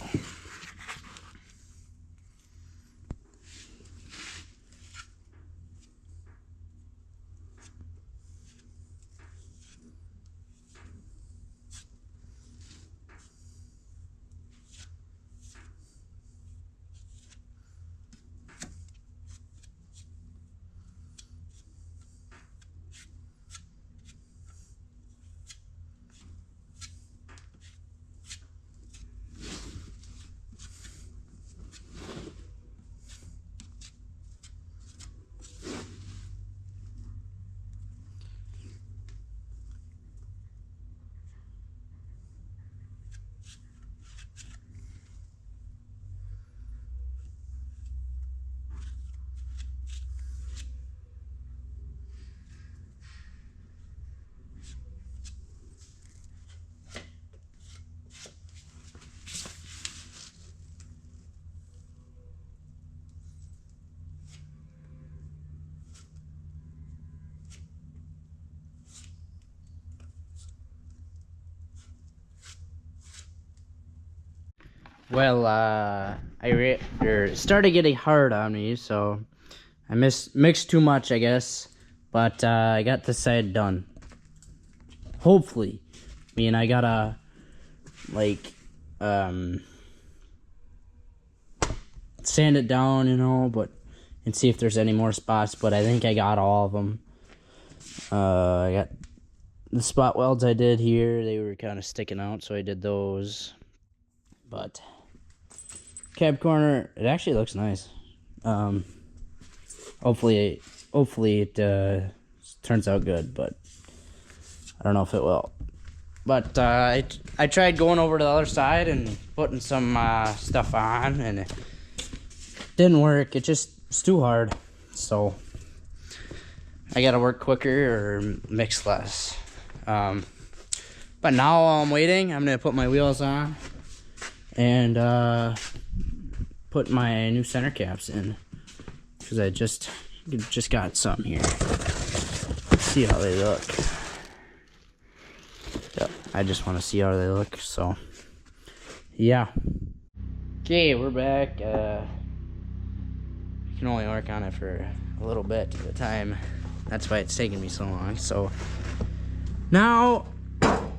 Well, it started getting hard on me, so I mixed too much, I guess. But I got this side done. Hopefully. I mean, I gotta, like, sand it down, you know, and see if there's any more spots. But I think I got all of them. I got the spot welds I did here. They were kind of sticking out, so I did those. But cab corner, it actually looks nice. Hopefully it turns out good, but I don't know if it will. But I tried going over to the other side and putting some stuff on, and it didn't work. It's too hard. So I gotta work quicker or mix less. But now while I'm waiting, I'm gonna put my wheels on and put my new center caps in, because I just got some here. Let's see how they look. Yep, I just want to see how they look. So yeah. Okay, we're back. I can only work on it for a little bit at a time. That's why it's taking me so long. So now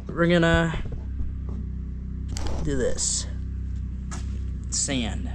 we're gonna do this. Sand.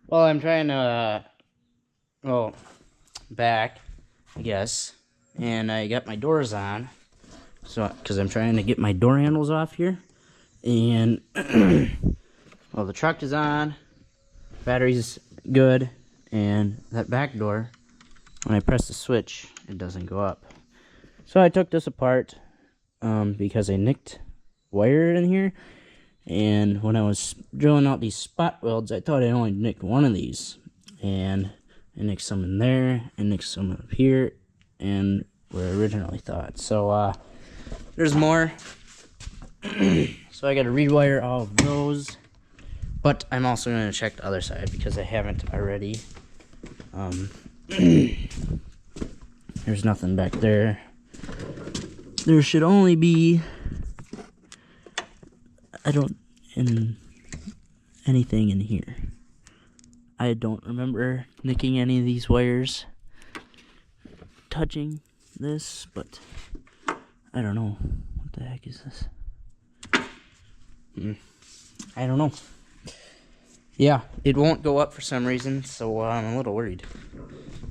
Well, I'm trying to, back, I guess, and I got my doors on, so, because I'm trying to get my door handles off here, and, well, the truck is on, battery's good, and that back door, when I press the switch, it doesn't go up. So I took this apart, because I nicked wire in here. And when I was drilling out these spot welds, I thought I only nicked one of these. And I nicked some in there, and nicked some up here, and where I originally thought. So, there's more. So I gotta rewire all of those. But I'm also gonna check the other side, because I haven't already. There's nothing back there. There should only be... anything in here. I don't remember nicking any of these wires touching this, but I don't know. What the heck is this? I don't know. Yeah, it won't go up for some reason, so I'm a little worried.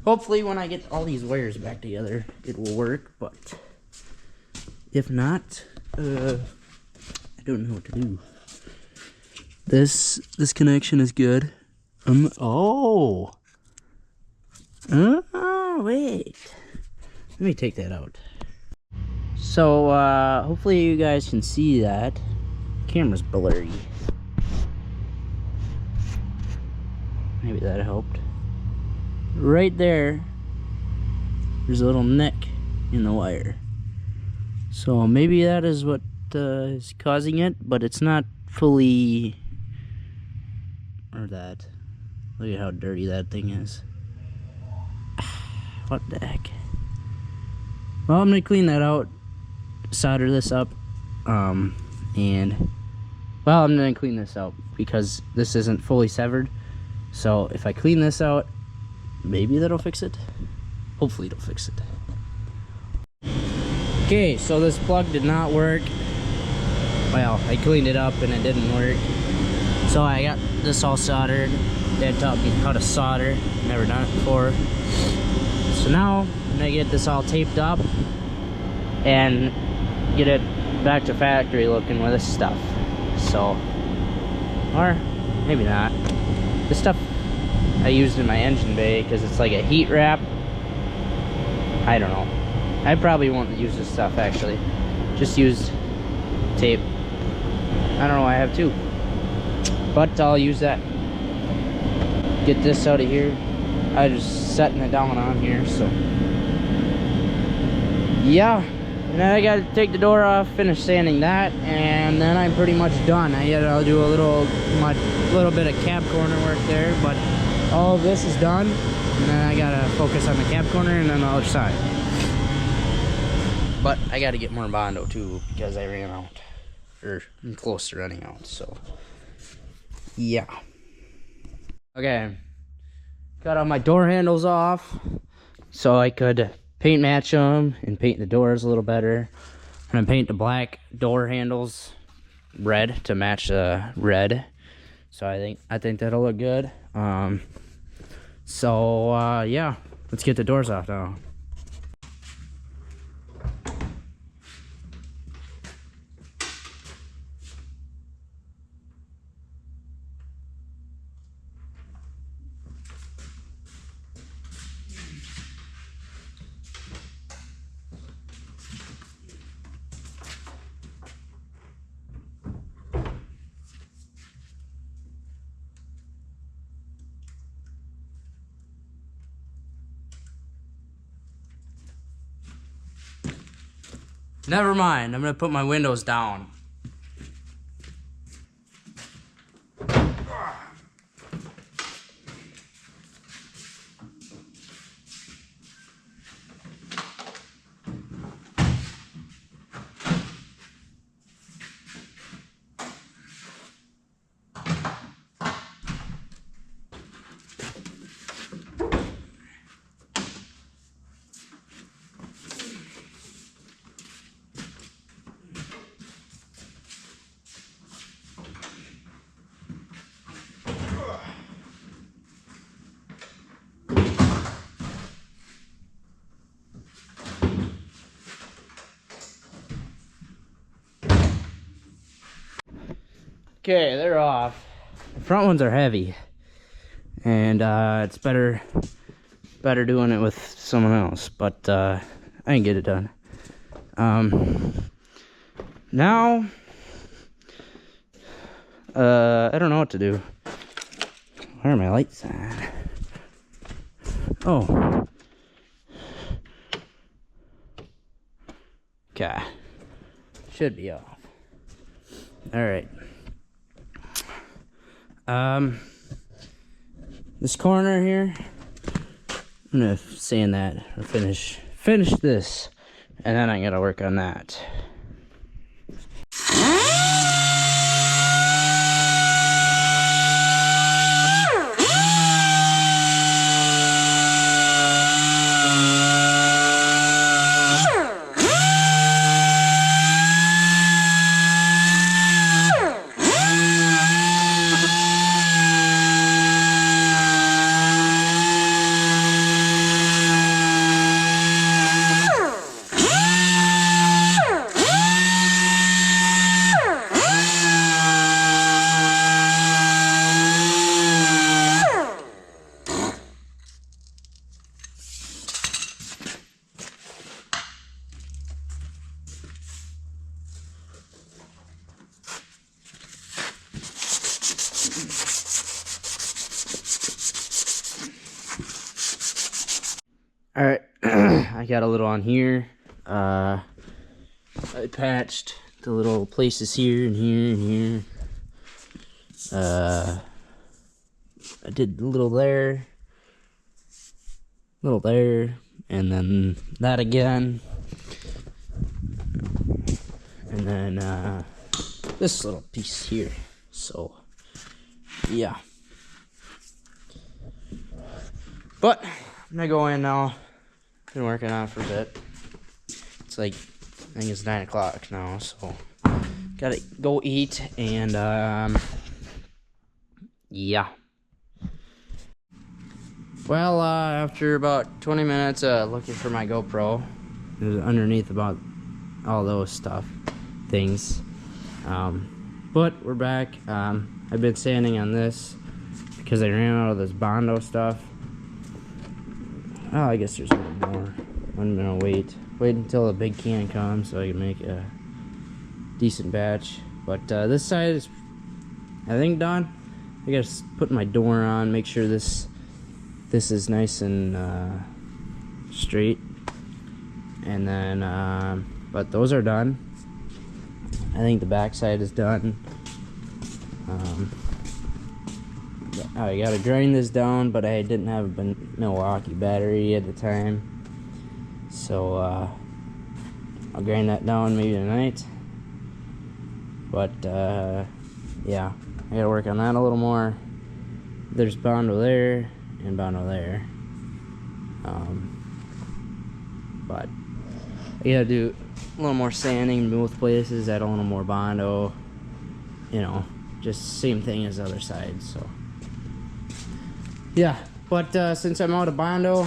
Hopefully when I get all these wires back together, it will work, but if not, I don't know what to do. This connection is good. Oh, wait. Let me take that out. So, hopefully you guys can see that. Camera's blurry. Maybe that helped. right there, there's a little nick in the wire. So maybe that is what is causing it, but it's not fully, or that. Look at how dirty that thing is. What the heck? Well, I'm gonna clean that out, solder this up, and well, I'm gonna clean this out because this isn't fully severed. So if I clean this out, maybe that'll fix it. Hopefully it'll fix it. Okay, so this plug did not work. Well, I cleaned it up and it didn't work. So I got this all soldered. Dad taught me how to solder. Never done it before. So now I'm gonna get this all taped up and get it back to factory looking with this stuff. So, or maybe not. This stuff I used in my engine bay because it's like a heat wrap. I don't know. I probably won't use this stuff actually. Just use tape. I don't know, I have two. But I'll use that. Get this out of here. I just setting it down on here, so. Yeah. And then I gotta take the door off, finish sanding that, and then I'm pretty much done. I'll do a little bit of cab corner work there, but all of this is done. And then I gotta focus on the cab corner and then the other side. But I gotta get more Bondo too because I ran out. Or I'm close to running out, so yeah. Okay. Got all my door handles off so I could paint match them and paint the doors a little better. I'm gonna paint the black door handles red to match the red. So I think that'll look good. Yeah, let's get the doors off now. Never mind, I'm gonna put my windows down. Okay, they're off. The front ones are heavy, and it's better doing it with someone else, but I can get it done. Now I don't know what to do. Where are my lights at? Oh, okay, should be off. All right. This corner here, I'm gonna sand that or finish this, and then I gotta work on that. Alright, I got a little on here. I patched the little places here and here and here. I did a little there, and then that again. And then this little piece here. So, yeah. But I'm gonna go in now. Been working on it for a bit. It's like, I think it's 9 o'clock now, so gotta go eat and yeah. Well, after about 20 minutes looking for my GoPro, it was underneath about all those things. But we're back. I've been sanding on this because I ran out of this Bondo stuff. Oh, I guess there's a little more. I'm gonna wait until the big can comes so I can make a decent batch. But this side is, I think, done. I gotta put my door on, make sure this is nice and straight. And then, but those are done. I think the back side is done. I gotta grind this down, but I didn't have a Milwaukee battery at the time, so I'll grind that down maybe tonight. But yeah, I gotta work on that a little more. There's Bondo there and Bondo there, but I gotta do a little more sanding in both places, add a little more Bondo, you know, just same thing as the other side. So yeah, but since I'm out of Bondo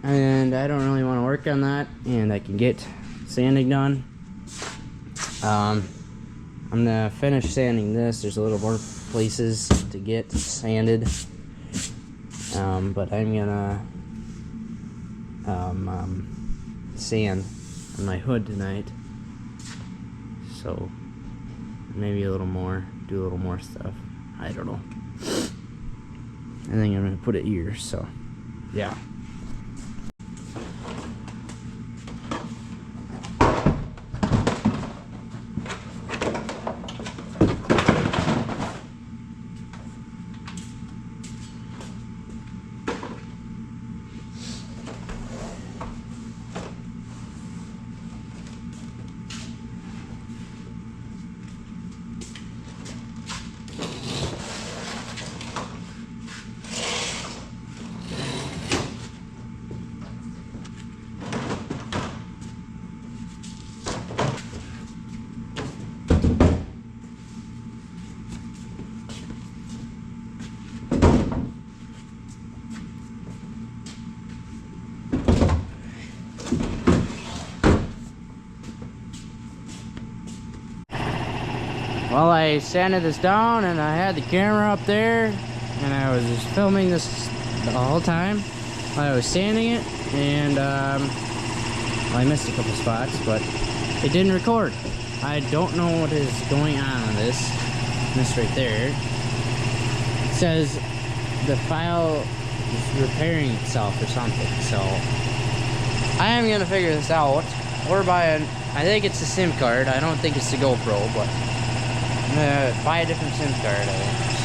and I don't really want to work on that and I can get sanding done, I'm gonna finish sanding this. There's a little more places to get sanded, but I'm gonna sand on my hood tonight, so maybe a little more, do a little more stuff. I don't know. I think I'm gonna put it here, so yeah. Well, I sanded this down and I had the camera up there and I was just filming this the whole time while I was sanding it, and well, I missed a couple spots, but it didn't record. I don't know what is going on with this right there. It says the file is repairing itself or something, so I am gonna figure this out, or buy I think it's a SIM card. I don't think it's the GoPro, but buy a different SIM card, I think.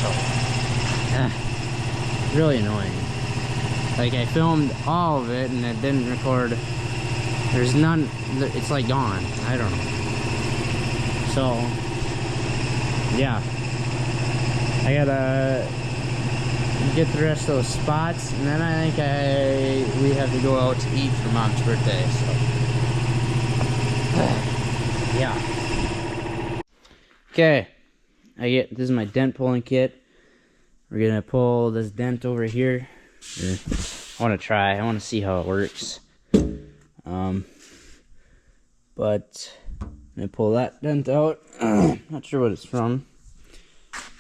So really annoying. Like, I filmed all of it and it didn't record. There's none, it's like gone. I don't know. So yeah, I gotta get the rest of those spots, and then I think we have to go out to eat for Mom's birthday. So yeah. Okay, this is my dent pulling kit. We're gonna pull this dent over here. I want to see how it works. But I'm gonna pull that dent out. Not sure what it's from.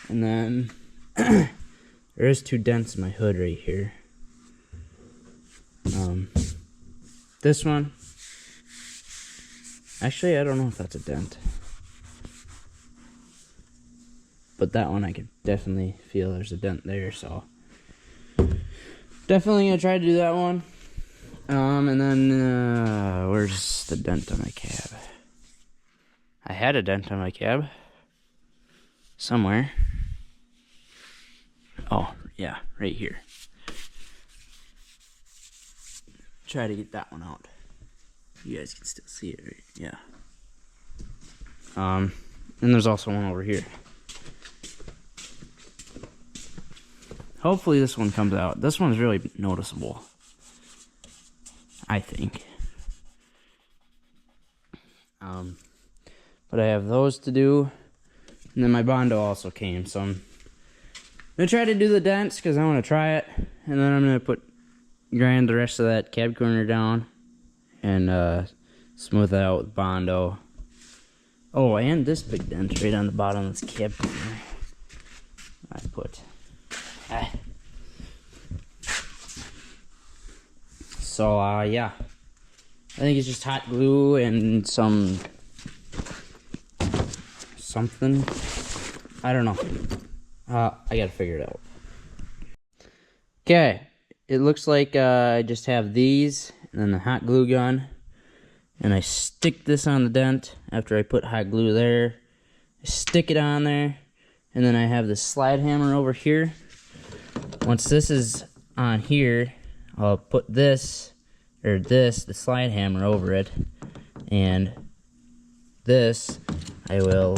And then there is 2 dents in my hood right here. This one, actually, I don't know if that's a dent. But that one I could definitely feel there's a dent there, so definitely gonna try to do that one. And then, where's the dent on my cab? I had a dent on my cab. Somewhere. Oh, yeah, right here. Try to get that one out. You guys can still see it, right? Yeah. And there's also one over here. Hopefully this one comes out. This one's really noticeable, I think. But I have those to do. And then my Bondo also came, so I'm gonna try to do the dents because I want to try it. And then I'm gonna grind the rest of that cab corner down and smooth it out with Bondo. Oh, and this big dent right on the bottom of this cab corner. I put. So, yeah. I think it's just hot glue and something. I don't know. I gotta figure it out. Okay. It looks like I just have these and then the hot glue gun. And I stick this on the dent after I put hot glue there. I stick it on there. And then I have the slide hammer over here. Once this is on here, I'll put the slide hammer over it. And this, I will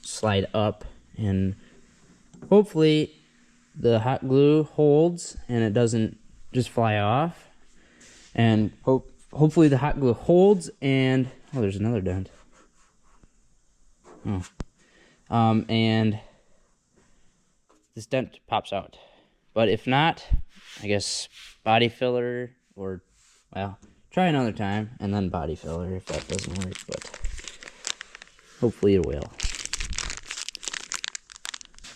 slide up. And hopefully the hot glue holds and it doesn't just fly off. And hopefully the hot glue holds and... Oh, there's another dent. Oh. And this dent pops out. But if not, I guess body filler or, well, try another time and then body filler if that doesn't work, but hopefully it will.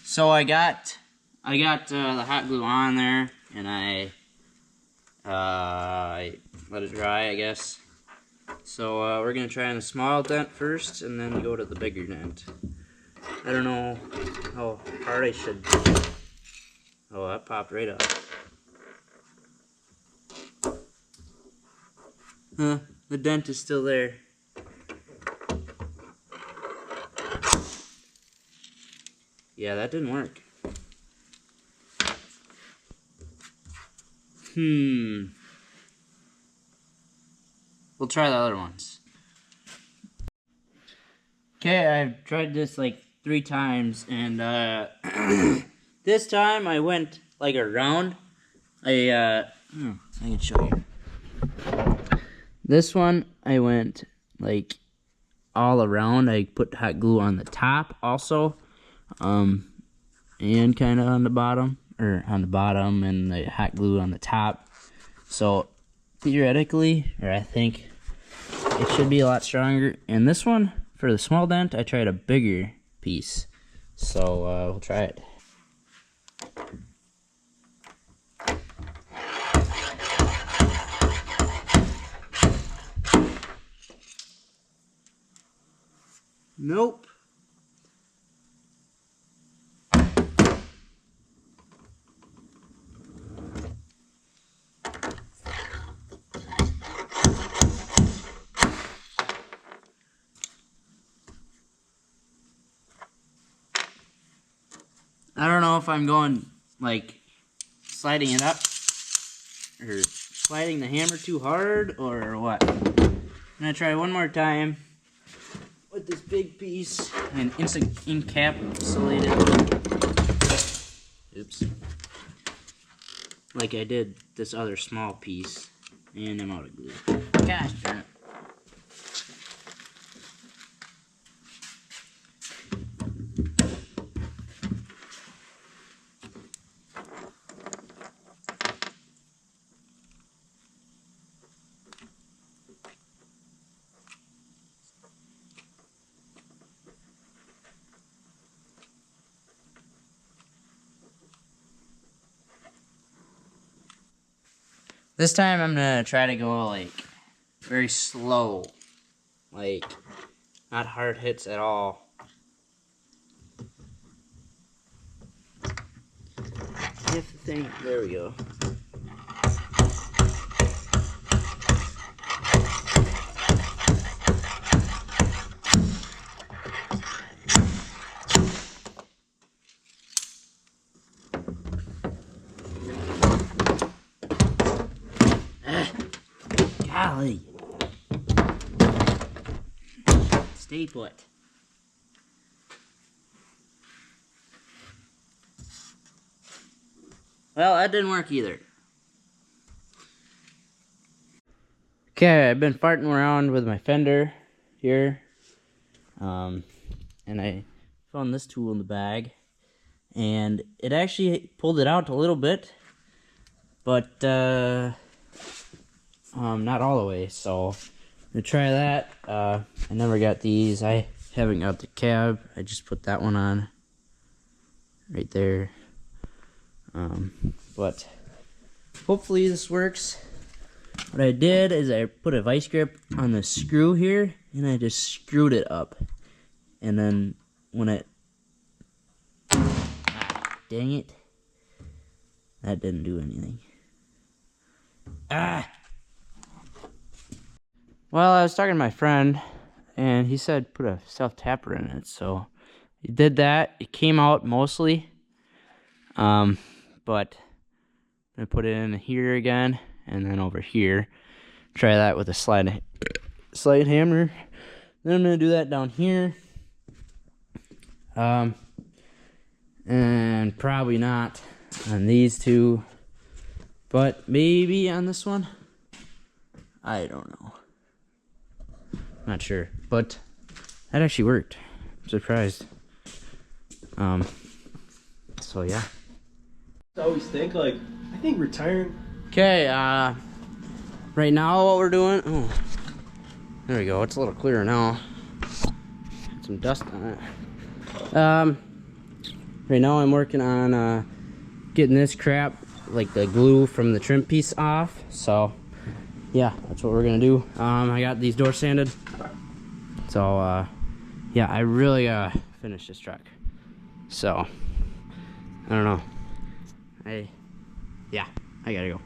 So I got the hot glue on there and I let it dry, I guess. So we're gonna try on the small dent first and then go to the bigger dent. I don't know how hard I should. Oh, that popped right up. The dent is still there. Yeah, that didn't work. We'll try the other ones. Okay, I've tried this like 3 times, and this time I went like around. I can show you. This one I went like all around. I put hot glue on the top also, and kind of on the bottom, and the hot glue on the top. So theoretically, or I think it should be a lot stronger. And this one, for the small dent, I tried a bigger piece. So we'll try it. Nope. I don't know if I'm going, like, sliding it up, or sliding the hammer too hard, or what. I'm gonna try one more time with this big piece and encapsulated. Oops. Like I did this other small piece, and I'm out of glue. Gosh darn it. This time I'm gonna try to go like very slow, like not hard hits at all. If the thing, there we go. Golly. Stay put. Well, that didn't work either. Okay, I've been farting around with my fender here. And I found this tool in the bag. And it actually pulled it out a little bit. But, not all the way. So, I'm gonna try that. I never got these. I haven't got the cab. I just put that one on. Right there. But hopefully this works. What I did is I put a vice grip on the screw here and I just screwed it up. And then when it, dang it, that didn't do anything. Well, I was talking to my friend and he said put a self-tapper in it, so he did that. It came out mostly. But I'm gonna put it in here again, and then over here, try that with a slide hammer. Then I'm gonna do that down here, and probably not on these two, but maybe on this one. I don't know. Not sure, but that actually worked. I'm surprised. So yeah. I always think, like, I think retiring. Okay, right now what we're doing, oh, there we go, it's a little clearer now. Got some dust on it. Right now I'm working on getting this crap, like the glue from the trim piece off, so yeah, that's what we're gonna do. I got these doors sanded, so yeah, I really gotta finish this truck, so I don't know. Yeah, I gotta go.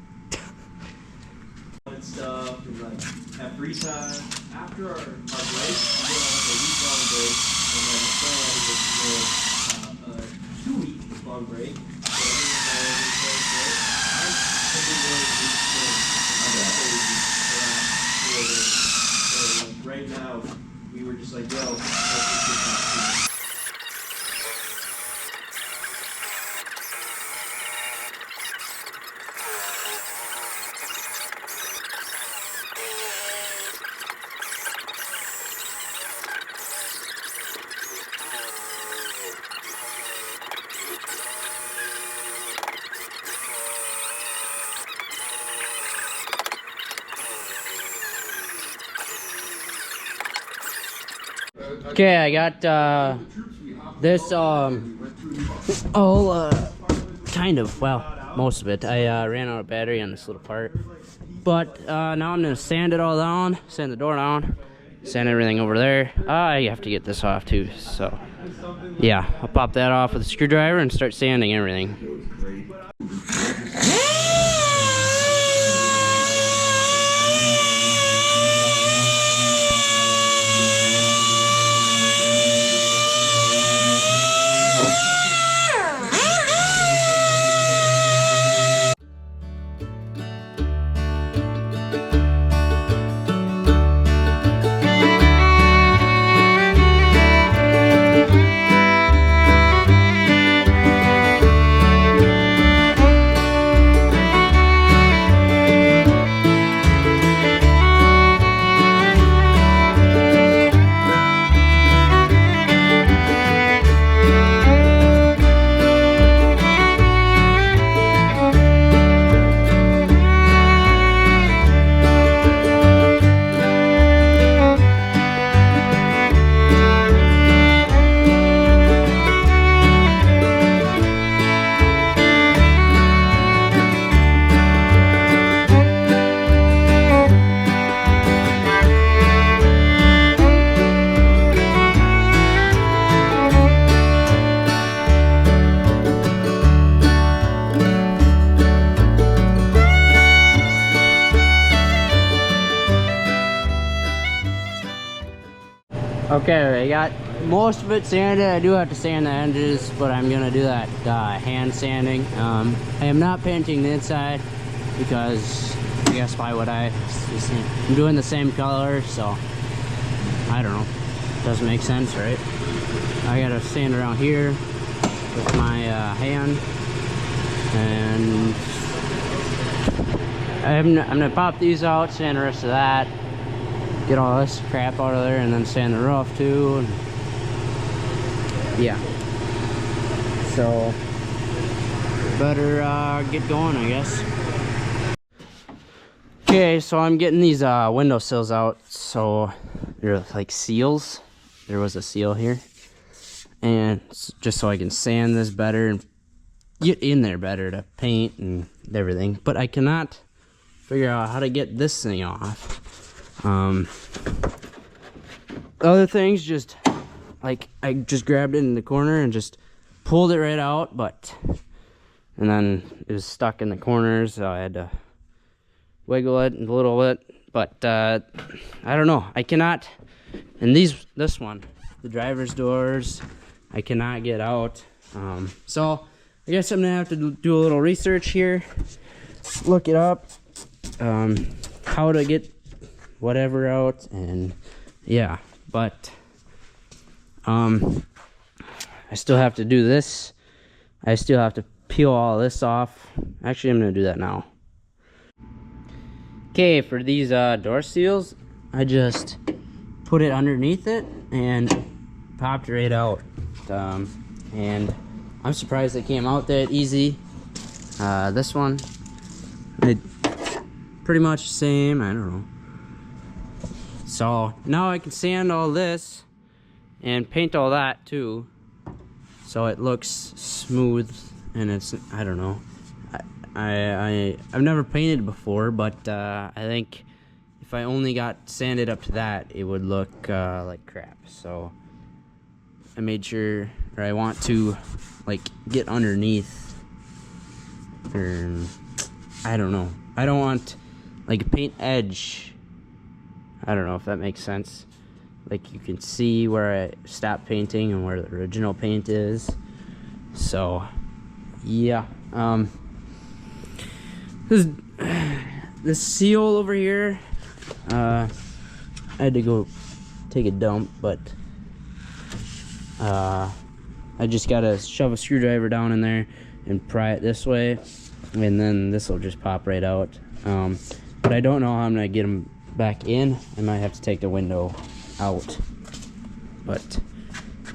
And stuff, and like have free time after our break. We have a week-long break, and then the plan is a 2-week-long break. So so right now, we were just like, yo, let's just get back to Okay, I got this kind of, well, most of it. I ran out of battery on this little part, but now I'm gonna sand it all down, sand the door down, sand everything over there. I have to get this off too, so yeah, I'll pop that off with a screwdriver and start sanding everything. Okay, I got most of it sanded. I do have to sand the edges, but I'm gonna do that hand sanding. I am not painting the inside. because I guess why would I? I'm doing the same color, so I don't know. Doesn't make sense, right? I gotta sand around here with my hand, and I'm gonna pop these out, sand the rest of that, get all this crap out of there, and then sand the roof too. And yeah. So better get going, I guess. Okay, so I'm getting these window sills out. So they're like seals. There was a seal here, and just so I can sand this better and get in there better to paint and everything. But I cannot figure out how to get this thing off. Other things, just like I just grabbed it in the corner and just pulled it right out, and then it was stuck in the corners, so I had to wiggle it a little bit. But I don't know, I cannot. And this one, the driver's doors, I cannot get out. So I guess I'm gonna have to do a little research here, look it up, how to get whatever out, and yeah. But I still have to do this. I still have to peel all this off. Actually, I'm gonna do that now. Okay, for these door seals, I just put it underneath it and popped right out. And I'm surprised it came out that easy. This one, it pretty much the same, I don't know. So now I can sand all this and paint all that too, so it looks smooth. And it's, I don't know, I've never painted before, but I think if I only got sanded up to that, it would look like crap. So I made sure, or I want to like get underneath, or I don't know, I don't want like a paint edge. I don't know if that makes sense. Like you can see where I stopped painting and where the original paint is. So yeah, this seal over here, I had to go take a dump, but I just gotta shove a screwdriver down in there and pry it this way, and then this will just pop right out. But I don't know how I'm gonna get them back in. I might have to take the window out, but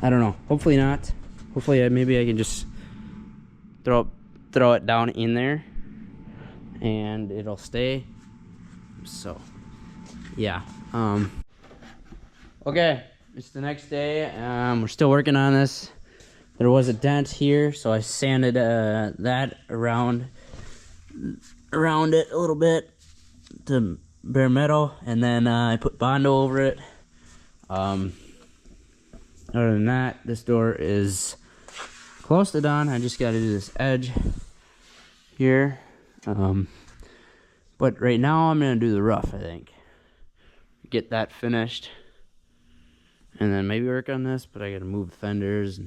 I don't know. Hopefully not. Hopefully maybe I can just throw it down in there and it'll stay. So yeah. Okay, it's the next day. We're still working on this. There was a dent here, so I sanded that around it a little bit to bare metal, and then I put Bondo over it. Other than that, this door is close to done. I just got to do this edge here. But right now I'm gonna do the roof, I think. Get that finished, and then maybe work on this, but I gotta move the fenders.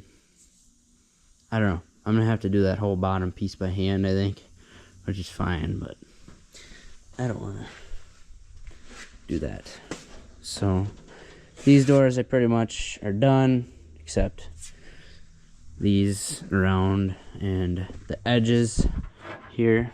I don't know. I'm gonna have to do that whole bottom piece by hand, I think, which is fine, but I don't wanna do that. So these doors, I pretty much are done, except these around and the edges here.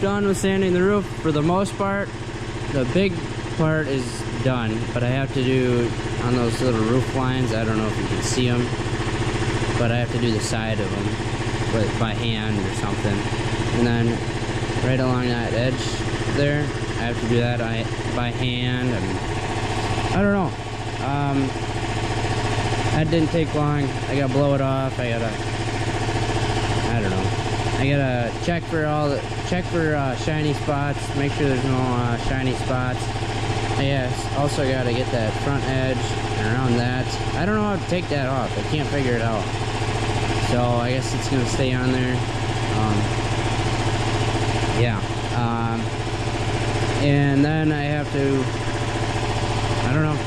done with sanding the roof for the most part. The big part is done, but I have to do on those little roof lines. I don't know if you can see them, but I have to do the side of them by hand or something. And then right along that edge there, I have to do that by hand. And I don't know. That didn't take long. I gotta blow it off. I don't know. I gotta check for shiny spots. Make sure there's no shiny spots. Also gotta get that front edge and around that. I don't know how to take that off. I can't figure it out. So I guess it's gonna stay on there. And then I have to, I don't know.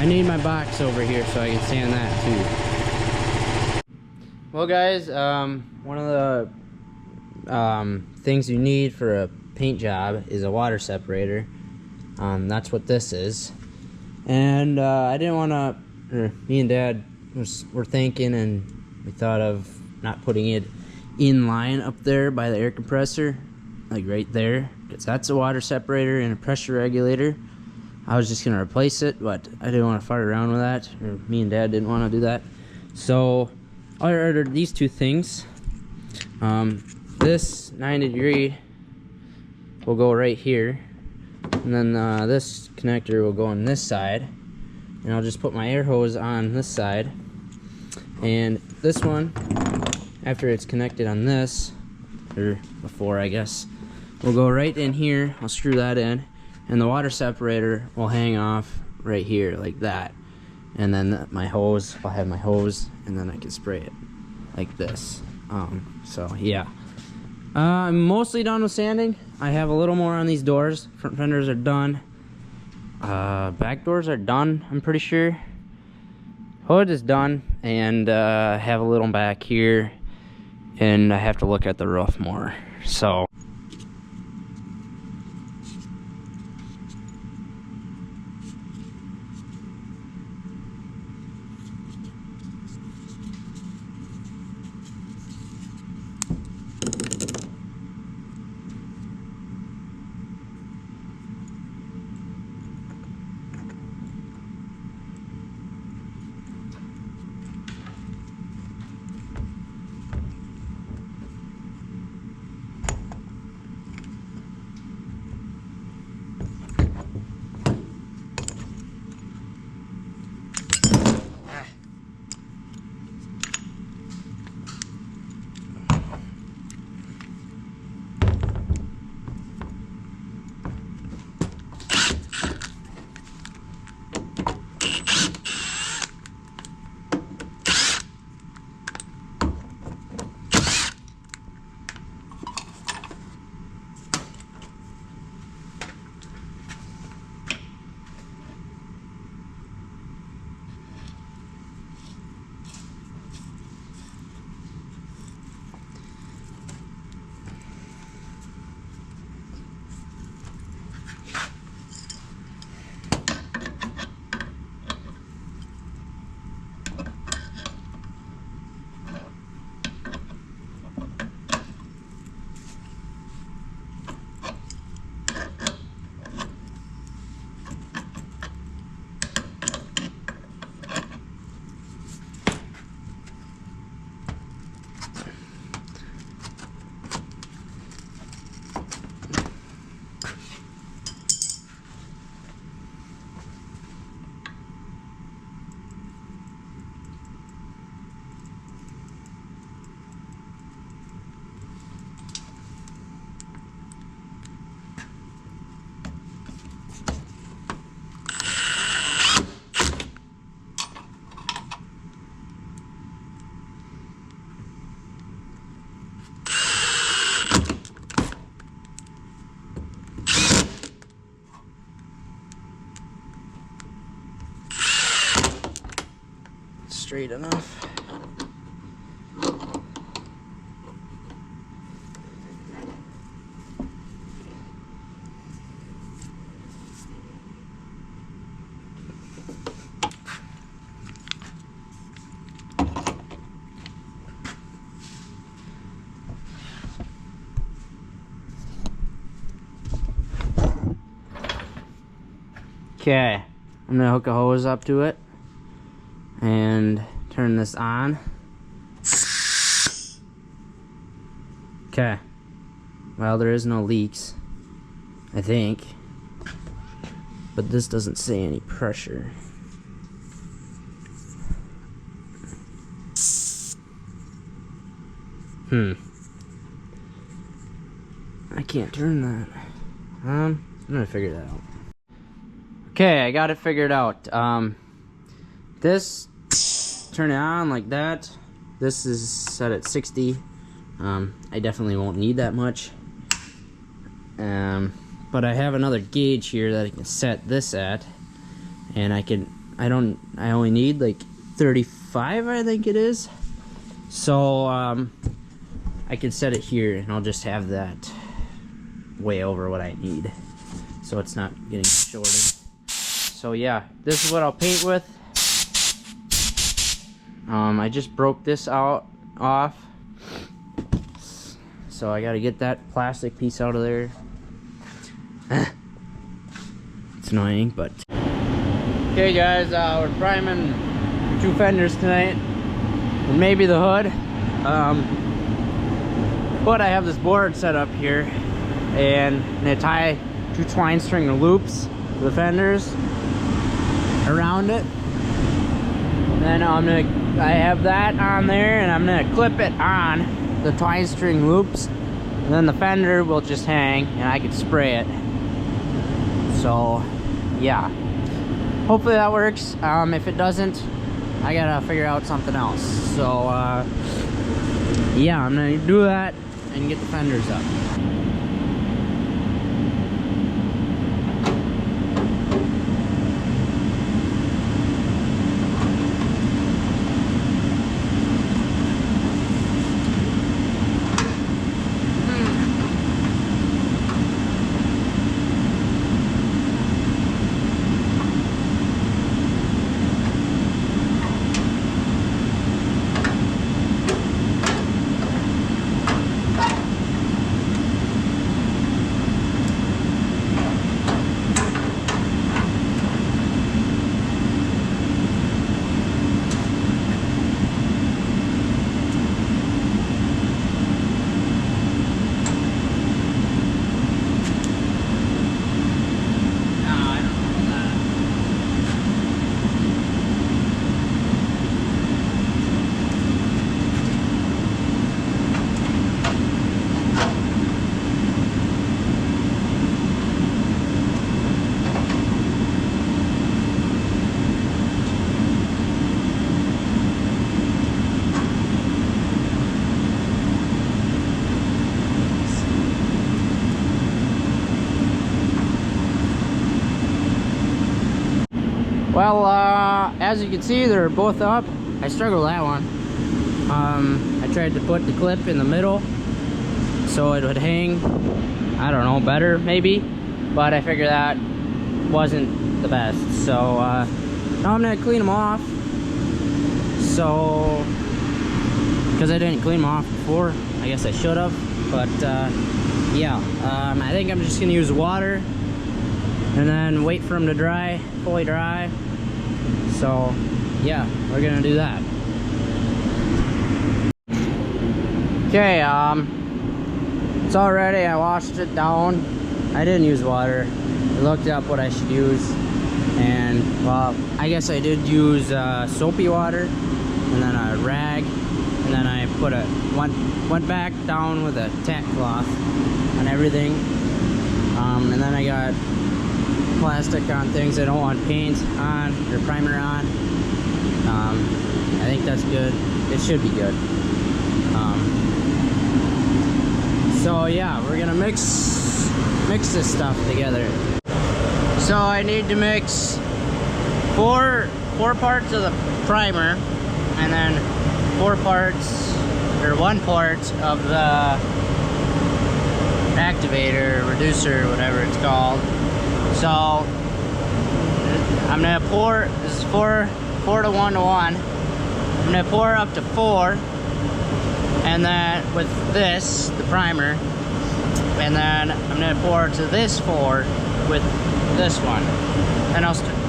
I need my box over here so I can sand that too. Well guys, one of the things you need for a paint job is a water separator. That's what this is. And I didn't want to, me and Dad were thinking, and we thought of not putting it in line up there by the air compressor, like right there, because that's a water separator and a pressure regulator. I was just gonna replace it, but I didn't want to fart around with that, or me and Dad didn't want to do that. So I ordered these two things. This 90-degree will go right here, and then this connector will go on this side, and I'll just put my air hose on this side. And this one, after it's connected on this, or before I guess, will go right in here. I'll screw that in, and the water separator will hang off right here like that. And then my hose, I'll have my hose, and then I can spray it like this. So yeah, I'm mostly done with sanding. I have a little more on these doors. Front fenders are done. Back doors are done, I'm pretty sure. Hood is done, and I have a little back here, and I have to look at the roof more. So straight enough. Okay, I'm gonna hook a hose up to it and turn this on. Okay, well, there is no leaks, I think, but this doesn't say any pressure. I can't turn that. I'm gonna figure that out. Okay, I got it figured out. This, turn it on like that. This is set at 60. I definitely won't need that much. But I have another gauge here that I can set this at, and I only need like 35, I think it is. So I can set it here, and I'll just have that way over what I need, so it's not getting shorted. So yeah, this is what I'll paint with. I just broke this off, so I gotta get that plastic piece out of there. It's annoying, but okay guys, we're priming 2 fenders tonight, and maybe the hood. But I have this board set up here, and I tie 2 twine string loops to the fenders around it. And then I have that on there, and I'm gonna clip it on the twine string loops, and then the fender will just hang, and I can spray it. So yeah, hopefully that works. If it doesn't, I gotta figure out something else. So yeah, I'm gonna do that and get the fenders up. Well, as you can see, they're both up. I struggled with that one. I tried to put the clip in the middle so it would hang, I don't know, better maybe, but I figured that wasn't the best. So now I'm gonna clean them off. So, because I didn't clean them off before, I guess I should have, but yeah, I think I'm just gonna use water and then wait for them to dry, fully dry. So yeah, we're gonna do that. Okay, it's all ready. I washed it down. I didn't use water. I looked up what I should use, and well, I guess I did use soapy water and then a rag, and then I put went back down with a tack cloth on everything, and then I got plastic on things I don't want paint on or primer on. I think that's good. It should be good. So yeah, we're gonna mix this stuff together. So I need to mix four parts of the primer, and then 4 parts or 1 part of the activator, reducer, whatever it's called. So I'm gonna pour, this is 4 to 1 to 1. I'm gonna pour up to 4, and then with this, the primer, and then I'm gonna pour it to this Ford with this one.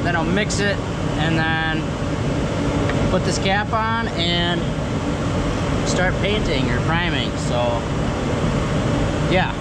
Then I'll mix it and then put this cap on and start painting or priming. So yeah.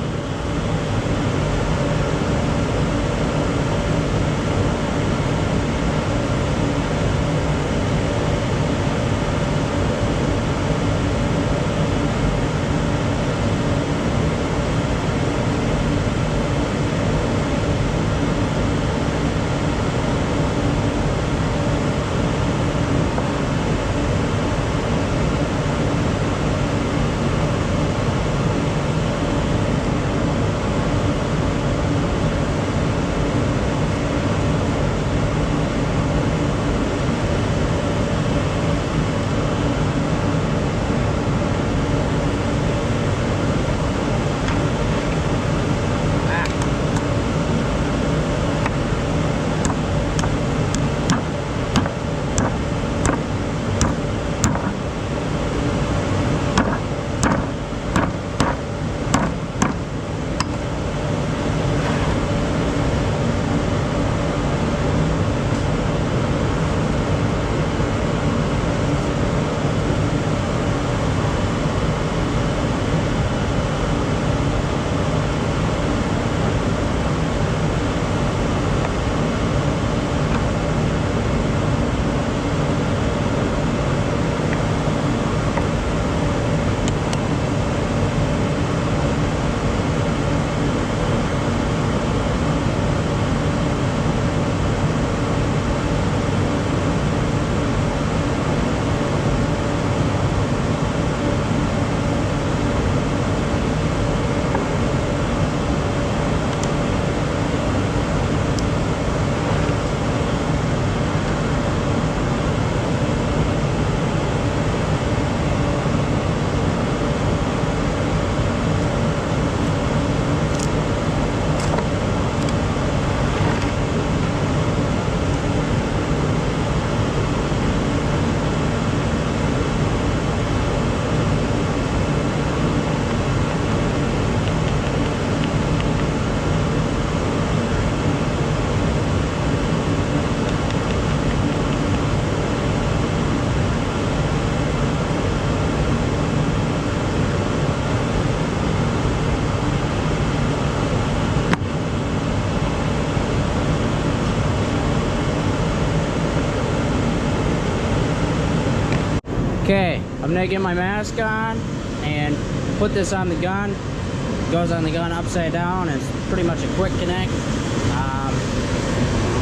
Okay, I'm gonna get my mask on and put this on the gun. It goes on the gun upside down. It's pretty much a quick connect.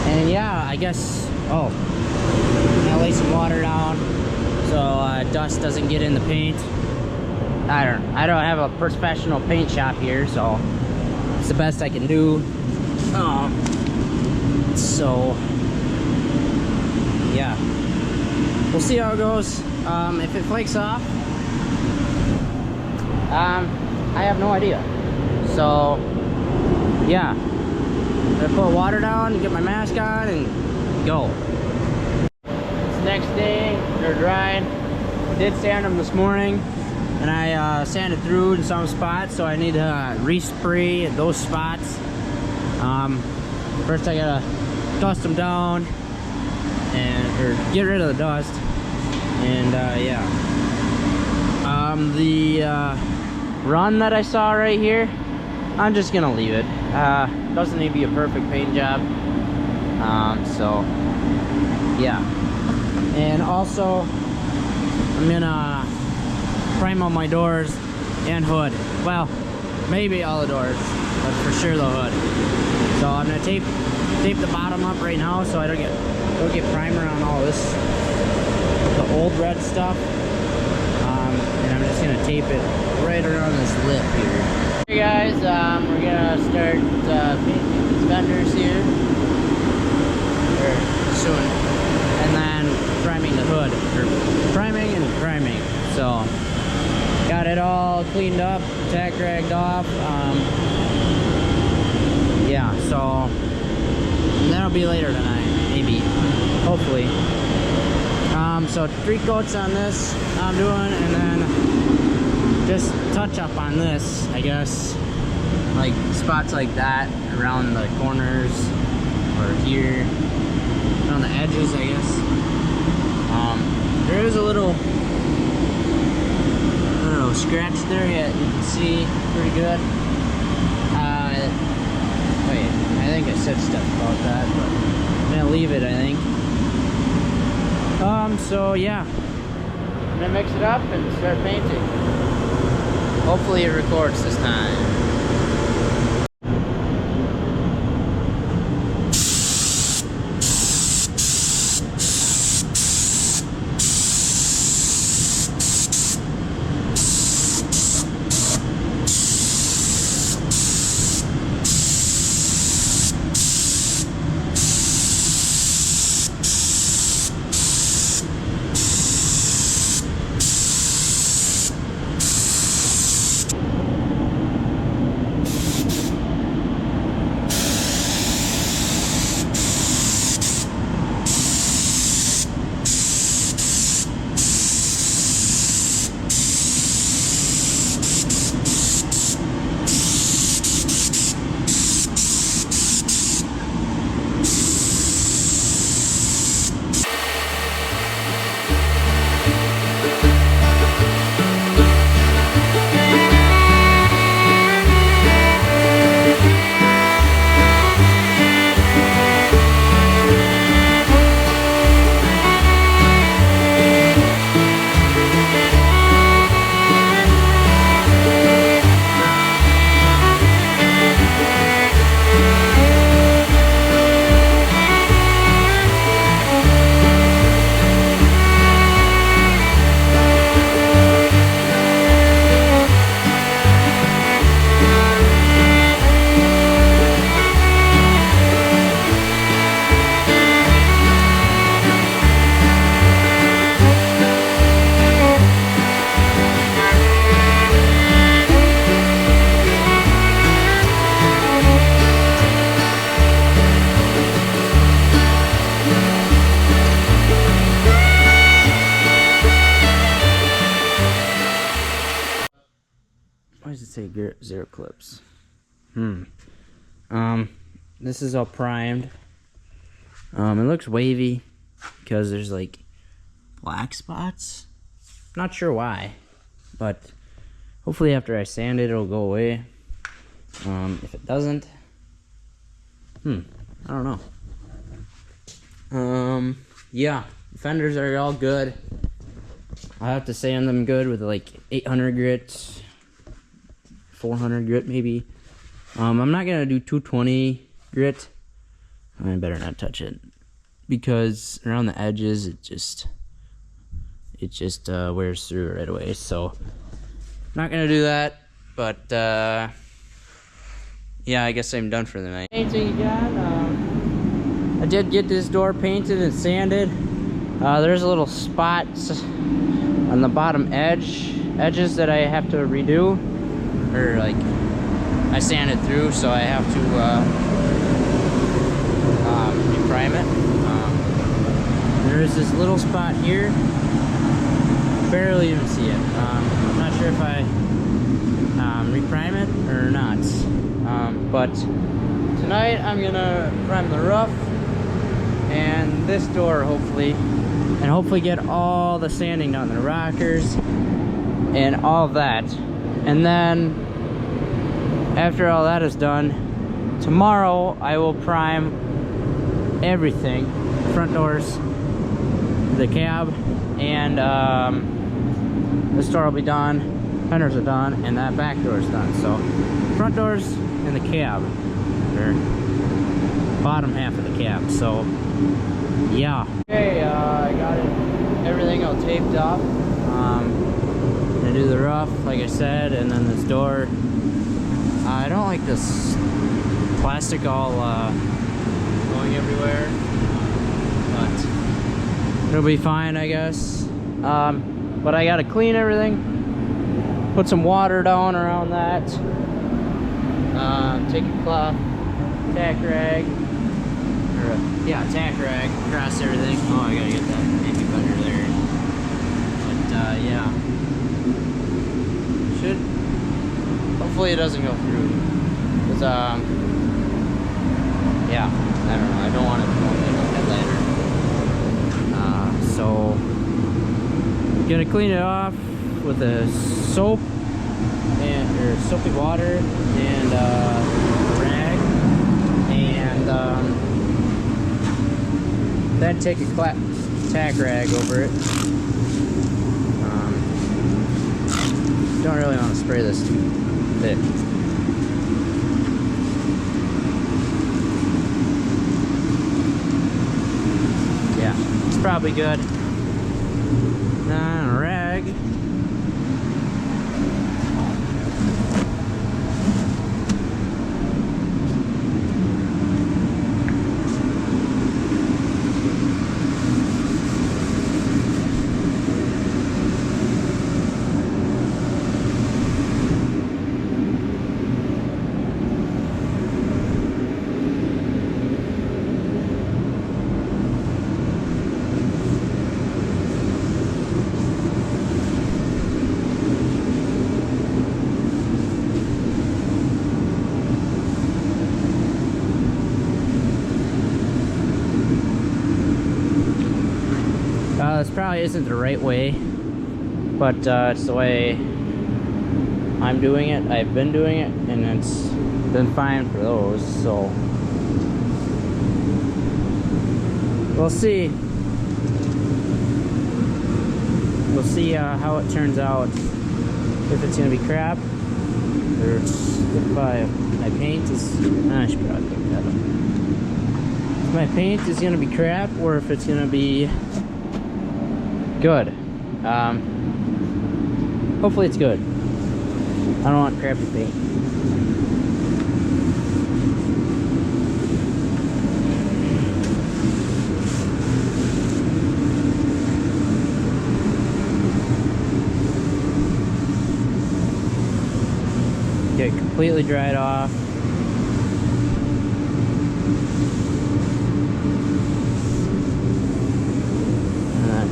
And yeah, I guess, I'm gonna lay some water down so dust doesn't get in the paint. I don't have a professional paint shop here, so it's the best I can do. So yeah, we'll see how it goes. If it flakes off, I have no idea. So yeah, I'm gonna put water down, get my mask on, and go. It's the next day, they're drying. I did sand them this morning, and I sanded through in some spots, so I need to respray those spots. First I gotta dust them down or get rid of the dust. And yeah, the run that I saw right here, I'm just gonna leave it. Doesn't need to be a perfect paint job. So yeah, and also I'm gonna prime all my doors and hood. Well, maybe all the doors, but for sure the hood. So I'm gonna tape the bottom up right now so I don't get primer on all this, the old red stuff. And I'm just gonna tape it right around this lip here. Hey guys, we're gonna start painting these fenders here, soon, and then priming the hood, or priming and priming. So got it all cleaned up, tack ragged off. Yeah, so that'll be later tonight, maybe, hopefully. So 3 coats on this I'm doing, and then just touch up on this, I guess. like spots like that around the corners or here around the edges, I guess. There is a little, I don't know, scratch there yet. You can see pretty good. Wait, I think I said stuff about that, but I'm gonna leave it, I think. So yeah, I'm gonna mix it up and start painting. Hopefully it records this time. Why does it say zero clips? This is all primed. It looks wavy because there's like black spots. Not sure why, but hopefully after I sand it, it'll go away. If it doesn't, I don't know. Yeah, fenders are all good. I have to sand them good with like 800 grit, 400 grit maybe. I'm not gonna do 220 grit. I better not touch it because around the edges it just wears through right away. So not gonna do that. But yeah, I guess I'm done for the night. Painting again. I did get this door painted and sanded. There's a little spots on the bottom edges that I have to redo, or like I sanded through, so I have to reprime it. There is this little spot here, barely even see it. I'm not sure if I reprime it or not, but tonight I'm gonna prime the roof and this door hopefully, and hopefully get all the sanding done, the rockers and all of that. And then after all that is done, tomorrow I will prime everything, front doors, the cab, and this door will be done, fenders are done, and that back door is done. So front doors and the cab, or bottom half of the cab. So yeah. Okay, I got everything all taped up. Gonna do the roof, like I said, and then this door. I don't like this plastic all going everywhere, but it'll be fine, I guess. But I gotta clean everything, put some water down around that, take a cloth, tack rag, or tack rag across everything. Oh, I gotta get that maybe better there. But yeah, hopefully it doesn't go through. Cause yeah, I don't know. I don't want it to go in the headliner. So gonna clean it off with a soap or soapy water and a rag, and then take a tack rag over it. Don't really want to spray this too thick. Yeah, it's probably good. Now a rag. This probably isn't the right way, but it's the way I'm doing it. I've been doing it, and it's been fine for those, so we'll see. We'll see how it turns out, if it's gonna be crap, or if my paint is, I should probably pick that up. If my paint is gonna be crap, or if it's gonna be good. Hopefully it's good. I don't want crappy paint. Get it completely dried off.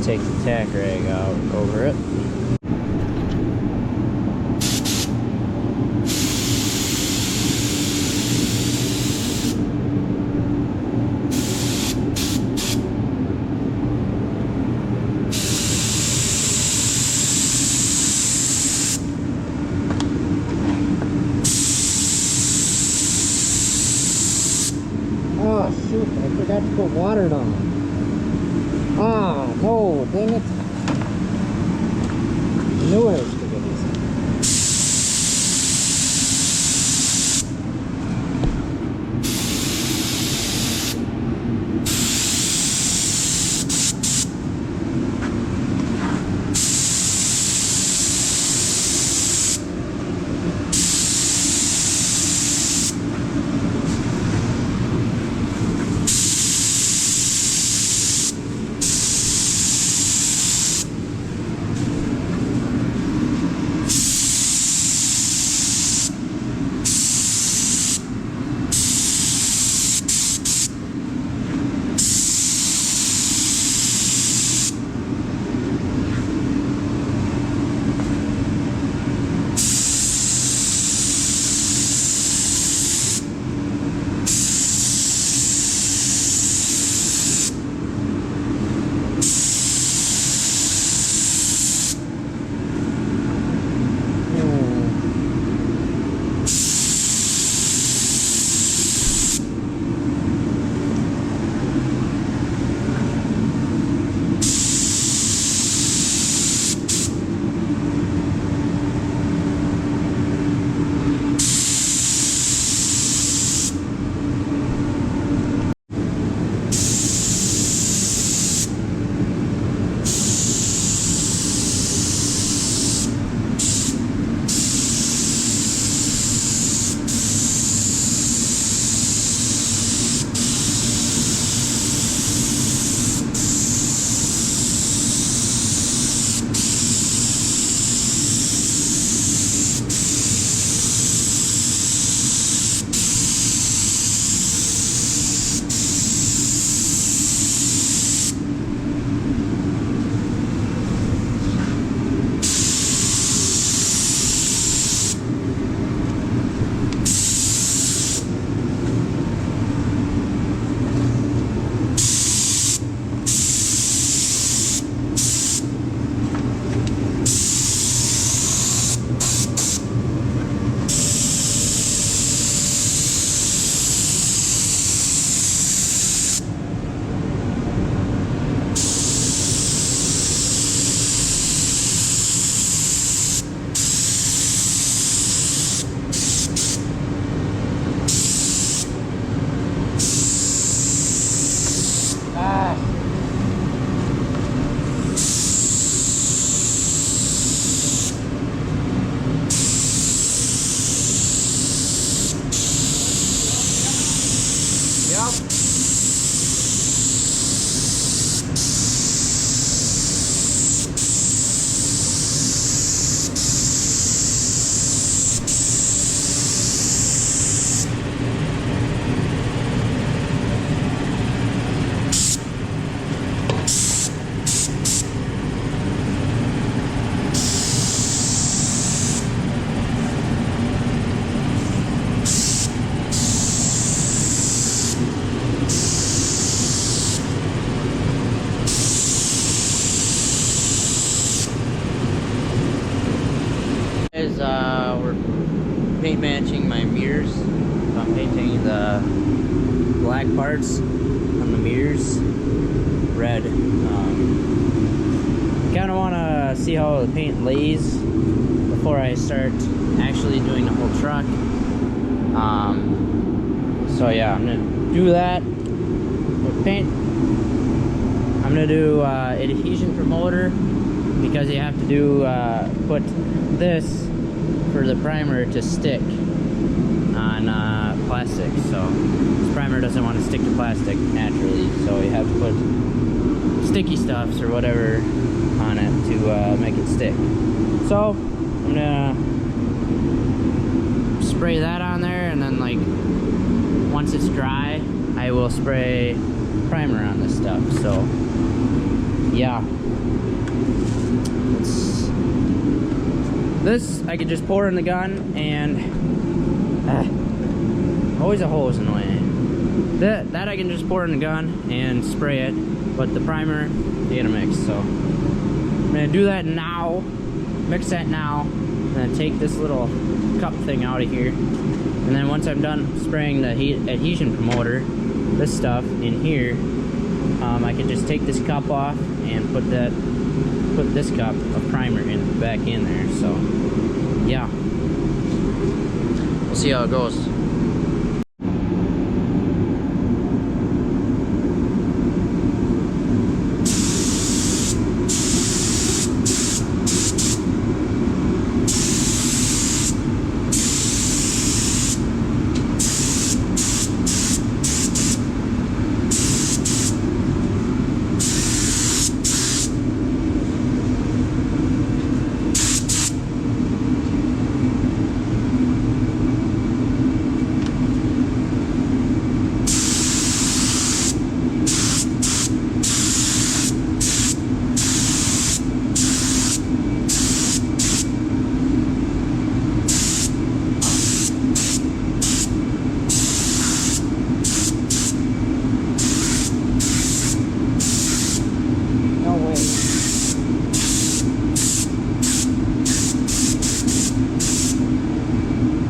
Take the tack rag out over it. Oh shoot, I forgot to put water down. Ah, no, dang it. I knew I was going to get these. black parts on the mirrors red. Kind of want to see how the paint lays before I start actually doing the whole truck. So yeah, I'm gonna do that with paint. I'm gonna do adhesion promoter, because you have to do put this for the primer to stick on plastic. So this primer doesn't want to stick to plastic naturally, so you have to put sticky stuffs or whatever on it to make it stick. So I'm gonna spray that on there, and then like once it's dry I will spray primer on this stuff. So yeah, this I could just pour in the gun, and always a hose in the way. That I can just pour in the gun and spray it, but the primer you gotta mix. So I'm gonna do that now, mix that now, and then take this little cup thing out of here, and then once I'm done spraying the adhesion promoter, this stuff in here, I can just take this cup off and put this cup of primer back in there. So yeah, we'll see how it goes.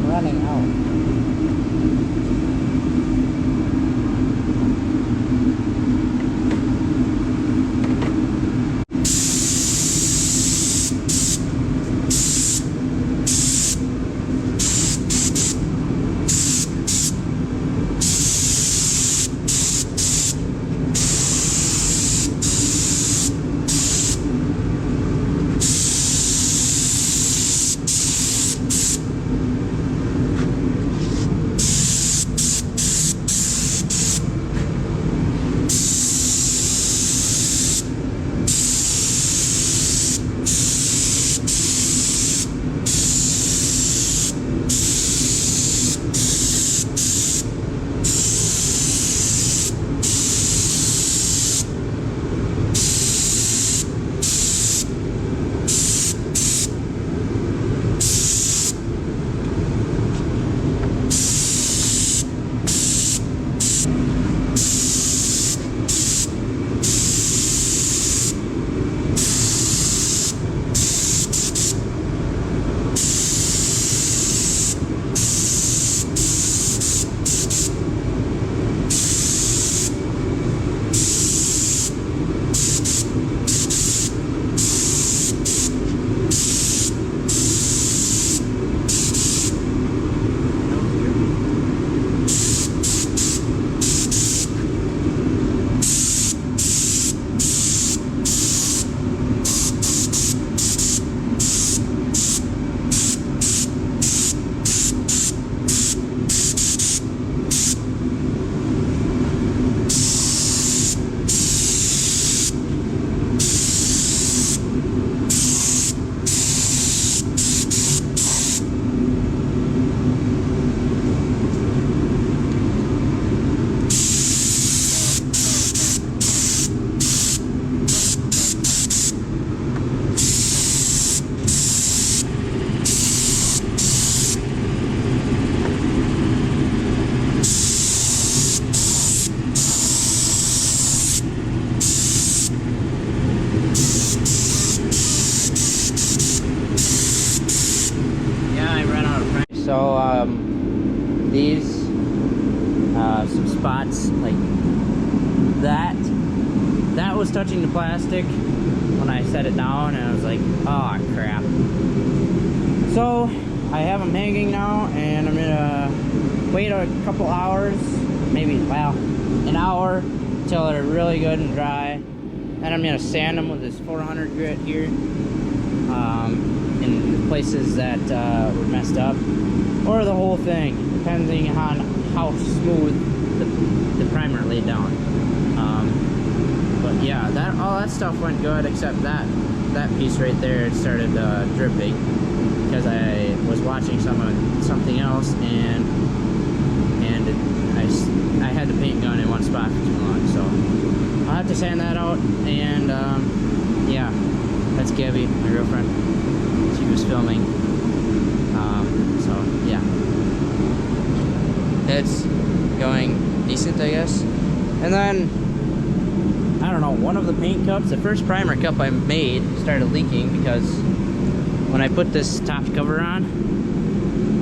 Running out. spots like that. That was touching the plastic when I set it down, and I was like, oh crap. So I have them hanging now, and I'm gonna wait a couple hours, maybe, well, an hour until they're really good and dry. Then I'm gonna sand them with this 400 grit here in places that were messed up, or the whole thing, depending on how smooth the primer laid down. But yeah, all that stuff went good, except that piece right there, it started dripping because I was watching something else, and I had the paint gun in one spot for too long, so I'll have to sand that out. And yeah, that's Gabby, my girlfriend. She was filming. So yeah, it's going decent, I guess. And then I don't know, one of the paint cups, the first primer cup I made, started leaking because when I put this top cover on,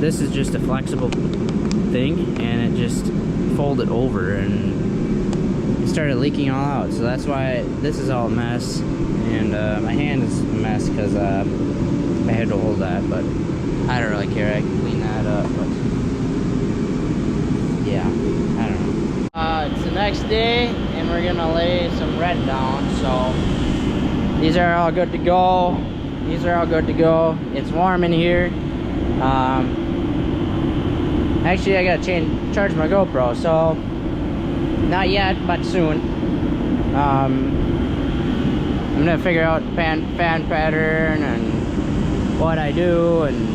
this is just a flexible thing, and it just folded over and it started leaking all out. So that's why this is all a mess, and my hand is a mess because I had to hold that, but I don't really care. I can clean that up, but yeah, I don't know. It's the next day, and we're gonna lay some red down. So these are all good to go. These are all good to go. It's warm in here. Actually, I gotta charge my GoPro, so not yet, but soon. I'm gonna figure out fan pattern and what I do. And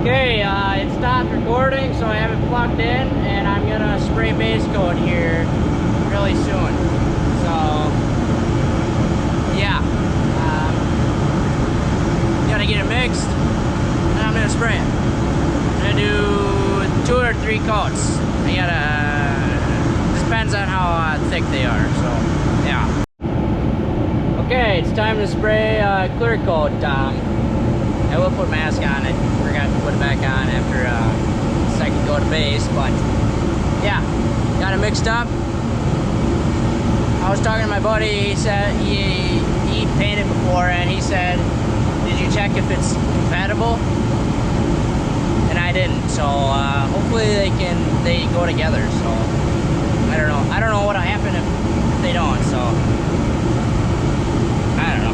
okay, it stopped recording, so I have it plugged in, and I'm gonna spray base coat here really soon. So yeah, gotta get it mixed, and I'm gonna spray it. I'm gonna do 2 or 3 coats. I gotta, depends on how thick they are, so yeah. Okay, it's time to spray clear coat. I will put a mask on it. Forgot to put it back on after the second coat of base, but yeah, got it mixed up. I was talking to my buddy, he said he painted before, and he said, did you check if it's compatible? And I didn't, so hopefully they go together. So I don't know what'll happen if they don't, so I don't know.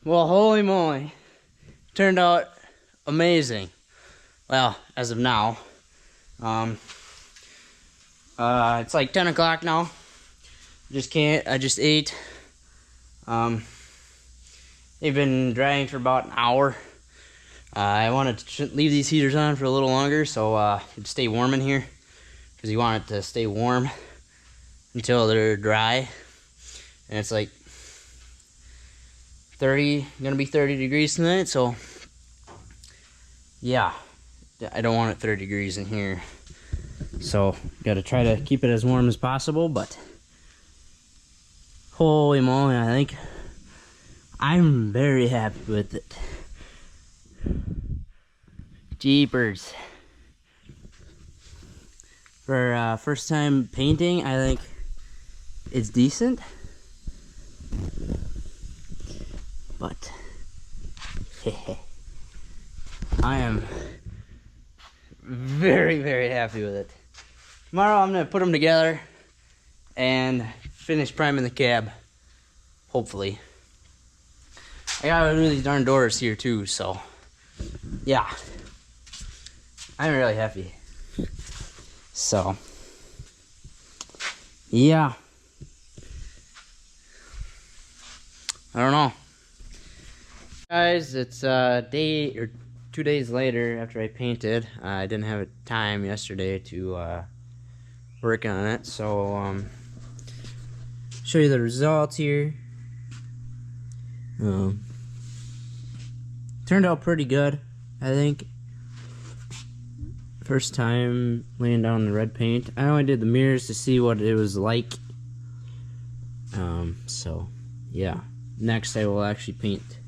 Well, holy moly. Turned out amazing. Well, as of now. It's like 10 o'clock now. I just ate. They've been drying for about an hour. I wanted to leave these heaters on for a little longer so it'd stay warm in here, because you want it to stay warm until they're dry. And it's like 30, gonna be 30 degrees tonight, so yeah, I don't want it 30 degrees in here. So gotta try to keep it as warm as possible, but holy moly, I think I'm very happy with it. Jeepers. For first time painting, I think it's decent. But I am very, very happy with it. Tomorrow I'm gonna put them together and finish priming the cab. Hopefully. I gotta do these darn doors here too, so yeah. I'm really happy. So yeah. I don't know. Guys, it's a day or 2 days later after I painted. I didn't have time yesterday to work on it, so show you the results here. Turned out pretty good, I think. First time laying down the red paint. I only did the mirrors to see what it was like. So yeah. Next I will actually paint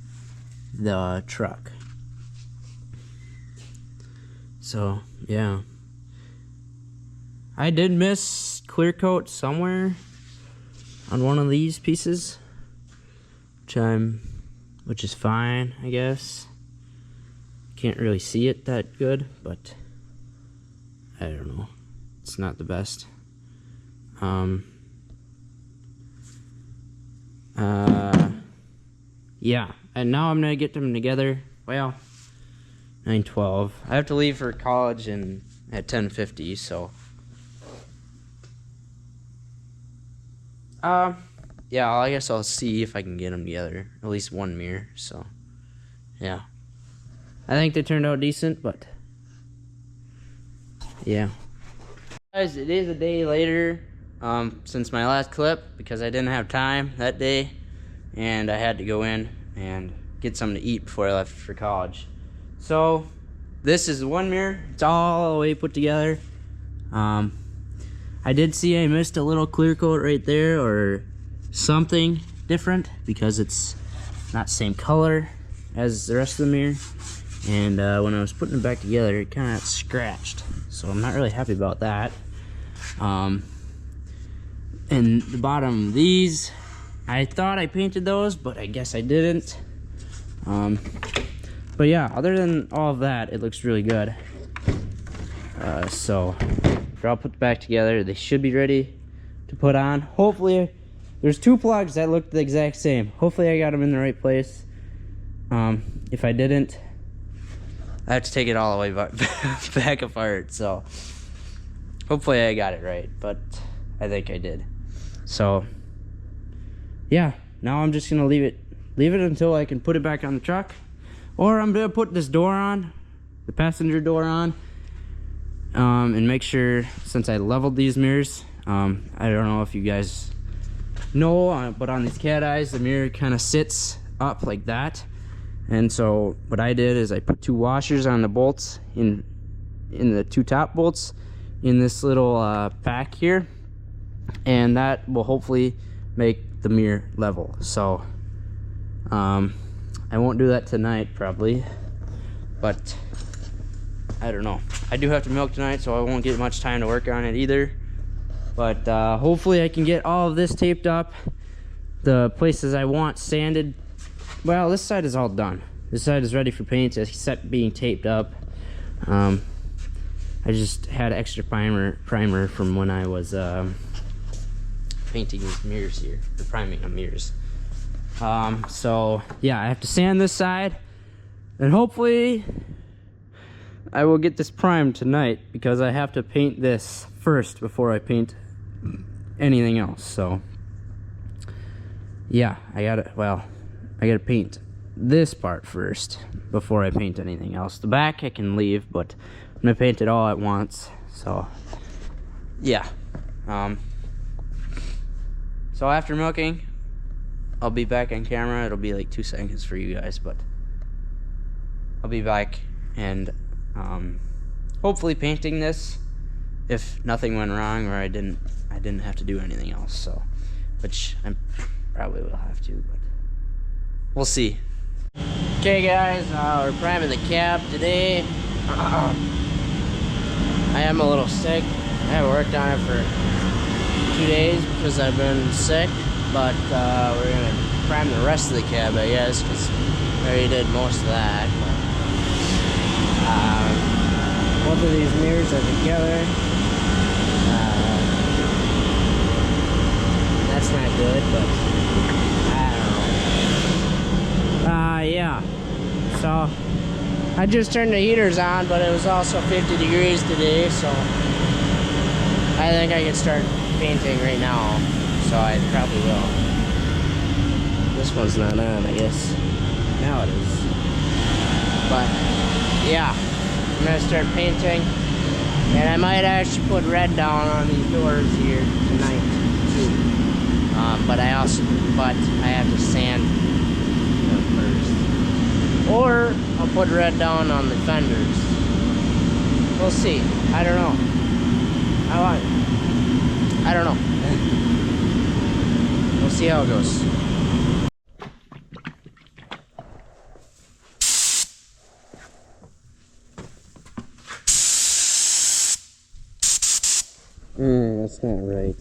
the truck. So yeah. I did miss clear coat somewhere on one of these pieces, which is fine, I guess. Can't really see it that good, but I don't know. It's not the best. Yeah, and now I'm gonna get them together. Well, 9:12. I have to leave for college at 10:50, so yeah, I guess I'll see if I can get them together. At least one mirror, so yeah. I think they turned out decent, but yeah. Guys, it is a day later since my last clip, because I didn't have time that day and I had to go in and get something to eat before I left for college. So this is one mirror. It's all the way put together. I did see I missed a little clear coat right there or something different, because it's not the same color as the rest of the mirror. And when I was putting it back together, it kind of scratched. So I'm not really happy about that. And the bottom of these, I thought I painted those, but I guess I didn't. But yeah, other than all of that, it looks really good. So they're all put back together. They should be ready to put on. Hopefully, there's two plugs that look the exact same. Hopefully I got them in the right place. If I didn't, I have to take it all the way back apart. So hopefully I got it right, but I think I did. So yeah, now I'm just gonna leave it until I can put it back on the truck, or I'm gonna put this door on, the passenger door on, and make sure, since I leveled these mirrors, I don't know if you guys know, but on these cat eyes, the mirror kind of sits up like that. And so what I did is I put two washers on the bolts in the two top bolts in this little pack here, and that will hopefully make the mirror level. So I won't do that tonight probably, but I don't know. I do have to milk tonight, so I won't get much time to work on it either. But hopefully I can get all of this taped up, the places I want sanded. Well, this side is all done. This side is ready for paint, except being taped up. I just had extra primer from when I was painting these mirrors here, or priming the mirrors. So yeah, I have to sand this side, and hopefully I will get this primed tonight, because I have to paint this first before I paint anything else. So yeah, I gotta paint this part first before I paint anything else. The back I can leave, but I'm gonna paint it all at once. So yeah. So after milking, I'll be back on camera. It'll be like 2 seconds for you guys, but I'll be back and hopefully painting this if nothing went wrong or I didn't have to do anything else. So, which I probably will have to, but we'll see. Okay guys, we're priming the cab today. I am a little sick. I haven't worked on it for 2 days because I've been sick, but we're gonna prime the rest of the cab, I guess, because I already did most of that. Both of these mirrors are together. That's not good, but I don't know. Yeah. So I just turned the heaters on, but it was also 50 degrees today, so I think I can start painting right now. So I probably will. This one's not on, I guess. Now it is. But yeah, I'm gonna start painting, and I might actually put red down on these doors here tonight too. But I have to sand them first, or I'll put red down on the fenders. We'll see. I don't know. I don't know. We'll see how it goes. That's not right.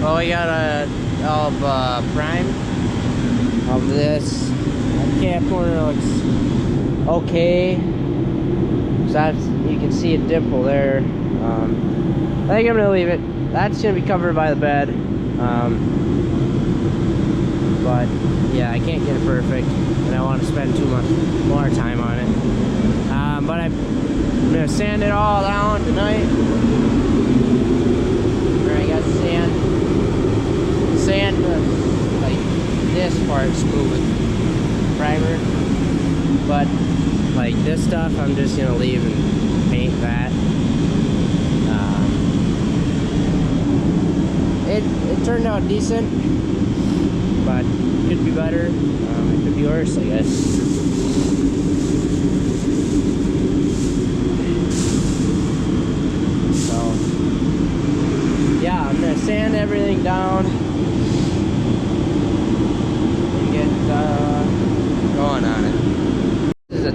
Well, we got all prime of this. The cab corner looks okay. So that's, you can see a dimple there. I think I'm gonna leave it. That's gonna be covered by the bed. But yeah, I can't get it perfect, and I want to spend too much more time on it. But I'm gonna sand it all down tonight. Where I got sand like this part smooth with primer, but like this stuff I'm just gonna leave and paint that. It turned out decent, but it could be better. It could be worse, I guess. So yeah, I'm gonna sand everything down and get going on it.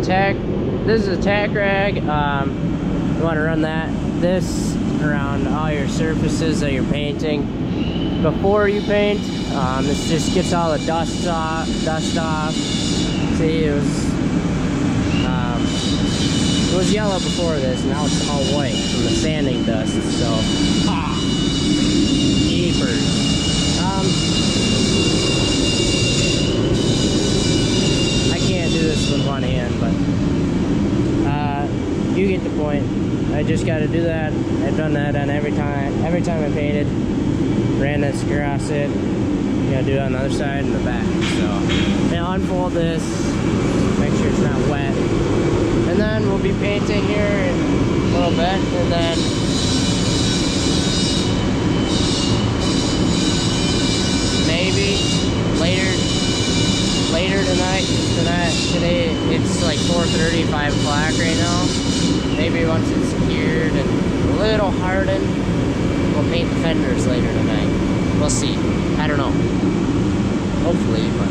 This is a tack rag. You want to run this around all your surfaces that you're painting before you paint. This just gets all the dust off. See, it was yellow before this, now it's all white from the sanding dust. So, jeepers. I can't do this with one hand, but you get the point. I just got to do that. I've done that on every time I painted. Ran this across it. You gotta do it on the other side and the back. So now unfold this, make sure it's not wet, and then we'll be painting here in a little bit, and then maybe later tonight. Today it's like 4:30, 5 o'clock right now. Maybe once it's secured and a little hardened, we'll paint the fenders later tonight. We'll see. I don't know. Hopefully, but.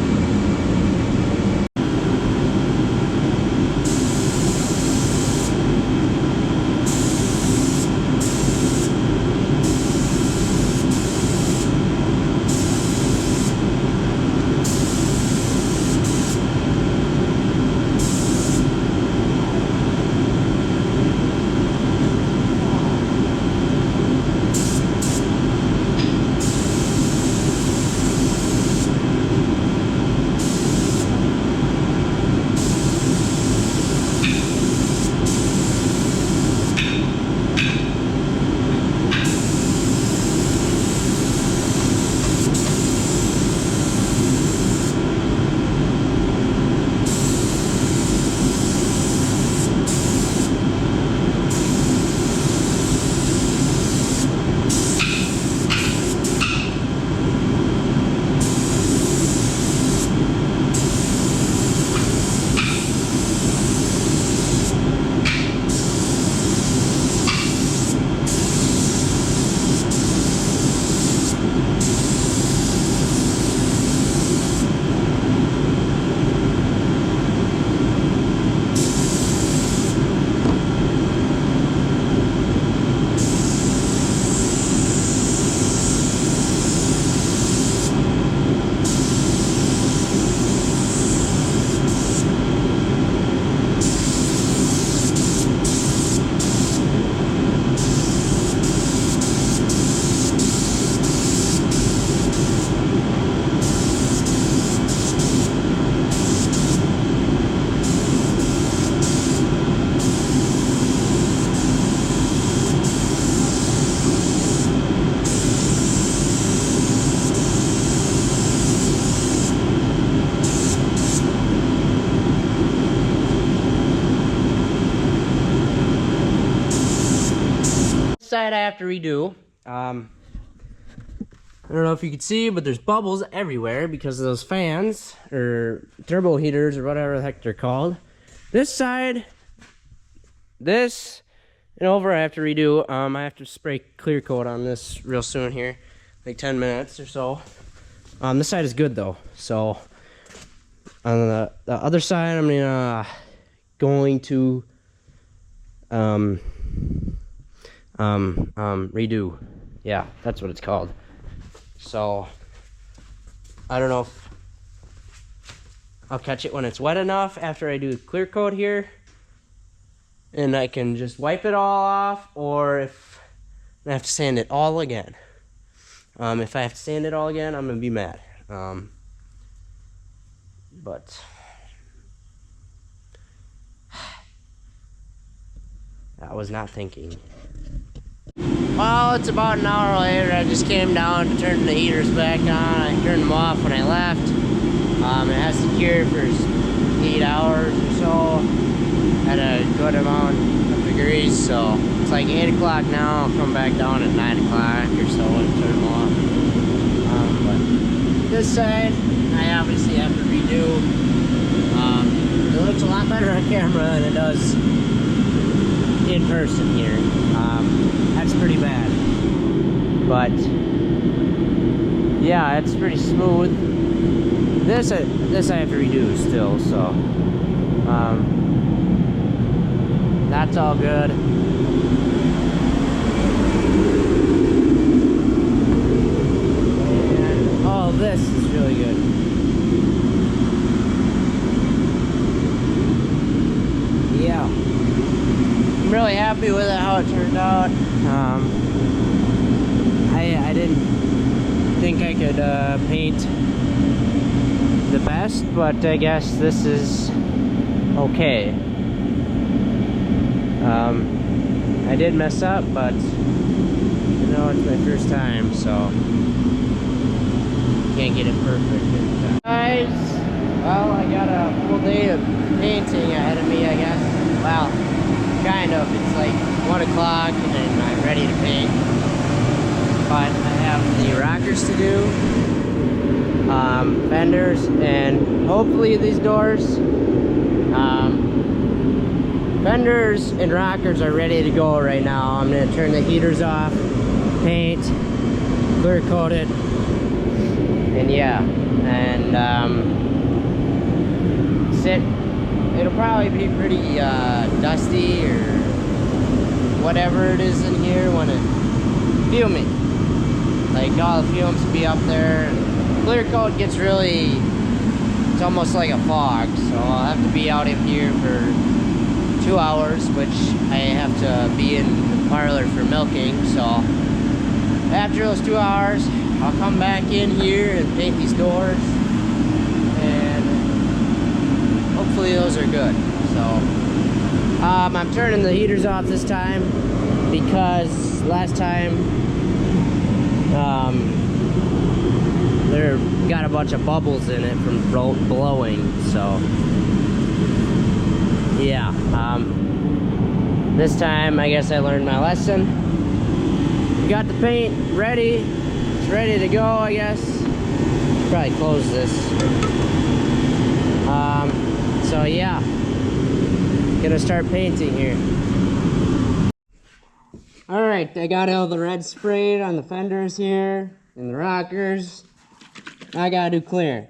Side I have to redo. I don't know if you can see, but there's bubbles everywhere because of those fans or turbo heaters or whatever the heck they're called. This side, this and over I have to redo. I have to spray clear coat on this real soon here, like 10 minutes or so. This side is good though. So on the other side, I'm going to redo. Yeah, that's what it's called. So I don't know if I'll catch it when it's wet enough after I do the clear coat here and I can just wipe it all off, or if I have to sand it all again. If I have to sand it all again, I'm gonna be mad. But I was not thinking. Well, it's about an hour later. I just came down to turn the heaters back on. I turned them off when I left. It has secured for 8 hours or so at a good amount of degrees. So it's like 8 o'clock now. I'll come back down at 9 o'clock or so and turn them off. But this side, I obviously have to redo. It looks a lot better on camera than it does in person here. That's pretty bad, but yeah, it's pretty smooth. This I have to redo still, so That's all good. And all of this is really good. Yeah, I'm really happy with it, how it turned out. I didn't think I could paint the best, but I guess this is okay. I did mess up, but you know, it's my first time, so can't get it perfect. Guys, well, I got a full day of painting ahead of me, I guess. Well, kind of. It's like 1 o'clock and I'm ready to paint. But I have the rockers to do, fenders, and hopefully these doors. Fenders and rockers are ready to go right now. I'm gonna turn the heaters off, paint, clear coat it, and yeah, and it'll probably be pretty dusty or whatever it is in here when it fuming. Like all the fumes will be up there. Clear coat gets really, it's almost like a fog, so I'll have to be out in here for 2 hours, which I have to be in the parlor for milking. So after those 2 hours, I'll come back in here and paint these doors, and hopefully those are good. So I'm turning the heaters off this time because last time there got a bunch of bubbles in it from blowing. So yeah, this time I guess I learned my lesson. Got the paint ready. It's ready to go, I guess. Probably close this. So yeah, gonna start painting here. All right, I got all the red sprayed on the fenders here and the rockers. I gotta do clear.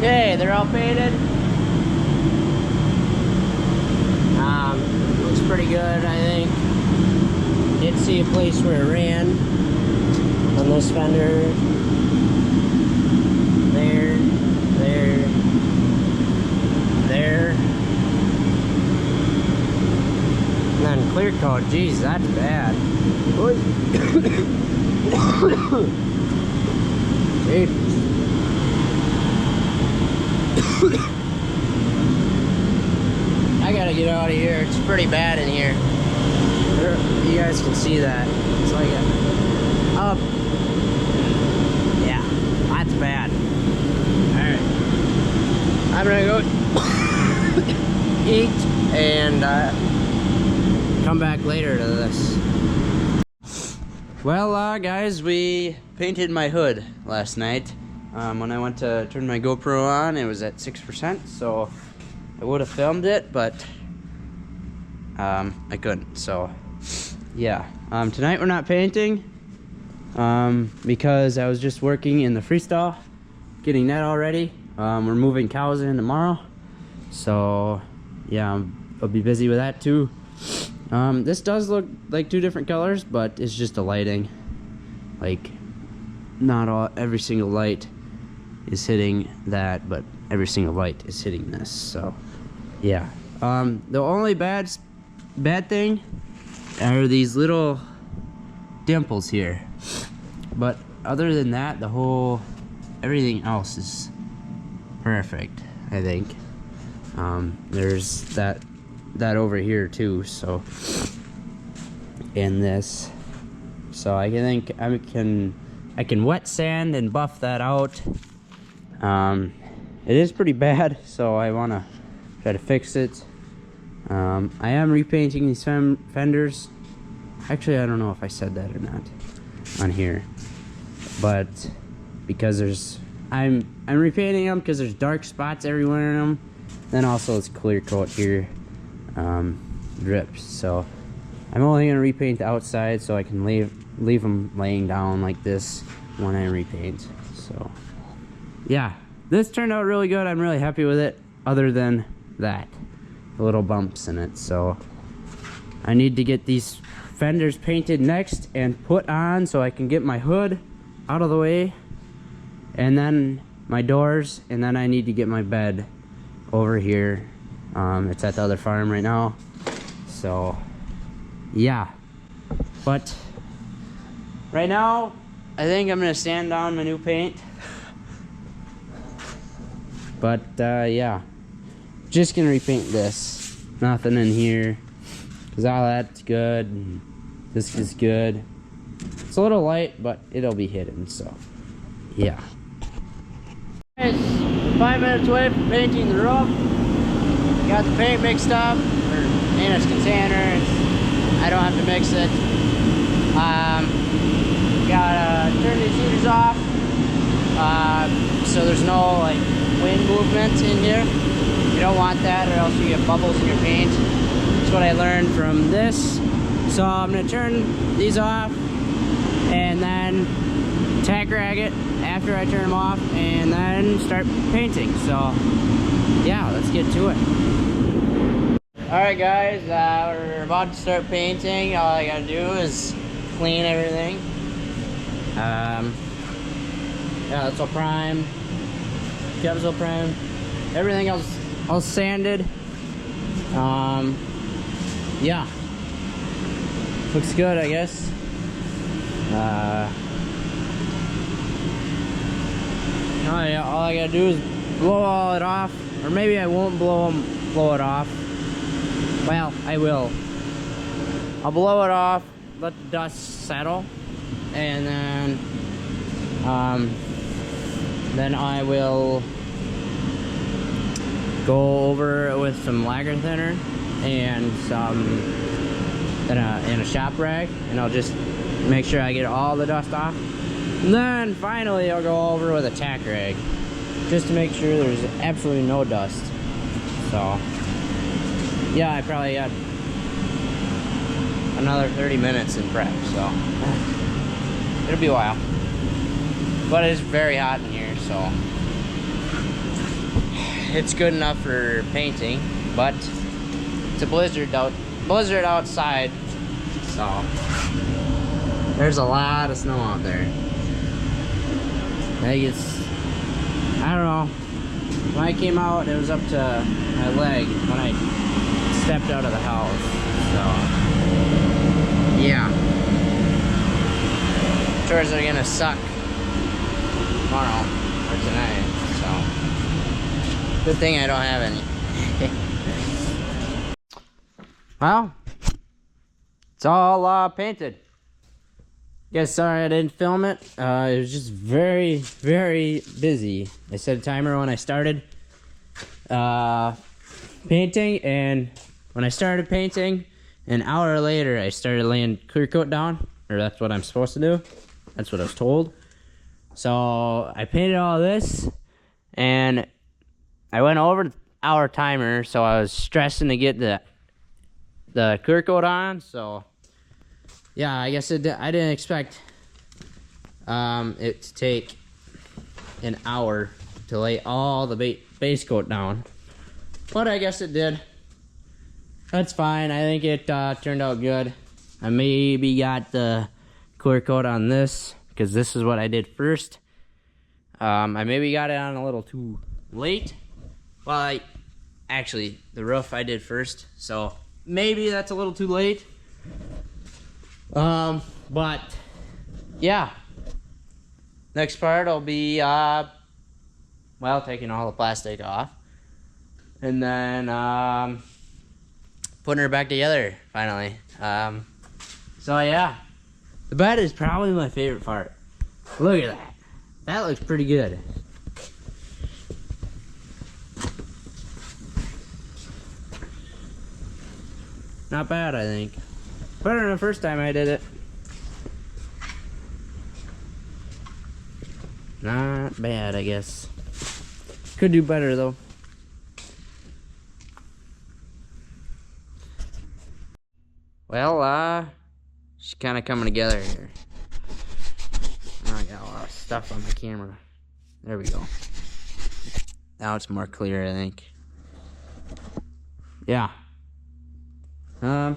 Okay, they're all painted. Looks pretty good, I think. Did see a place where it ran on this fender. There, there, there. And then clear coat, geez, that's bad. I gotta get out of here. It's pretty bad in here. You guys can see that. It's like up. Yeah, that's bad. Alright. I'm gonna go eat and come back later to this. Well, guys, we painted my hood last night. When I went to turn my GoPro on, it was at 6%, so I would have filmed it, but I couldn't. So, yeah. Tonight we're not painting because I was just working in the freestyle, getting that all ready. We're moving cows in tomorrow, so yeah, I'll be busy with that too. This does look like two different colors, but it's just the lighting. Like, not every single light is hitting that, but every single light is hitting this. So, yeah. The only bad thing are these little dimples here. But other than that, everything else is perfect, I think. There's that over here too, so, and this, so I can wet sand and buff that out. It is pretty bad, so I want to try to fix it. I am repainting these fenders. Actually, I don't know if I said that or not on here, but because I'm repainting them because there's dark spots everywhere in them. Then also it's clear coat here, drips. So I'm only gonna repaint the outside so I can leave them laying down like this when I repaint. So yeah, this turned out really good. I'm really happy with it, other than that, the little bumps in it. So I need to get these fenders painted next and put on so I can get my hood out of the way, and then my doors, and then I need to get my bed over here. It's at the other farm right now, so yeah. But right now I think I'm gonna sand down my new paint. But yeah, just gonna repaint this. Nothing in here, because all that's good and this is good. It's a little light, but it'll be hidden. So yeah. Guys, 5 minutes away from painting the roof. Got the paint mixed up, or in its container. I don't have to mix it. Gotta turn these heaters off, so there's no like wind movement in here. You don't want that, or else you get bubbles in your paint. That's what I learned from this. So I'm gonna turn these off and then tack rag it after I turn them off, and then start painting. So yeah, let's get to it. Alright guys, we're about to start painting. All I gotta do is clean everything. Yeah, that's all primed. Cab's all primed. Everything else all sanded. Yeah, looks good, I guess. Oh yeah, all I gotta do is blow all it off, or maybe I won't blow it off. Well, I will. I'll blow it off, let the dust settle, and then I will go over it with some lacquer thinner and a shop rag, and I'll just make sure I get all the dust off. And then finally I'll go over with a tack rag, just to make sure there's absolutely no dust. So yeah, I probably got another 30 minutes in prep, so it'll be a while. But it's very hot in here, so it's good enough for painting, but it's a blizzard outside, so there's a lot of snow out there. I don't know, when I came out it was up to my leg when I stepped out of the house. So yeah, chores are gonna suck tomorrow or tonight, so good thing I don't have any. Well, it's all painted. Guys, sorry I didn't film it. It was just very, very busy. I set a timer when I started painting, and when I started painting, an hour later I started laying clear coat down, or that's what I'm supposed to do. That's what I was told. So I painted all this, and I went over our timer, so I was stressing to get the clear coat on. So yeah, I guess I didn't expect it to take an hour to lay all the base coat down, but I guess it did. That's fine. I think it turned out good. I maybe got the clear coat on this because this is what I did first. I maybe got it on a little too late. Well, actually the roof I did first, so maybe that's a little too late. But yeah, next part will be well, taking all the plastic off, and then putting her back together finally. So yeah, the bed is probably my favorite part. Look at that. That looks pretty good. Not bad, I think. Better than the first time I did it. Not bad, I guess. Could do better though. Well, she's kind of coming together here. Oh, I got a lot of stuff on my camera. There we go. Now it's more clear, I think. Yeah. You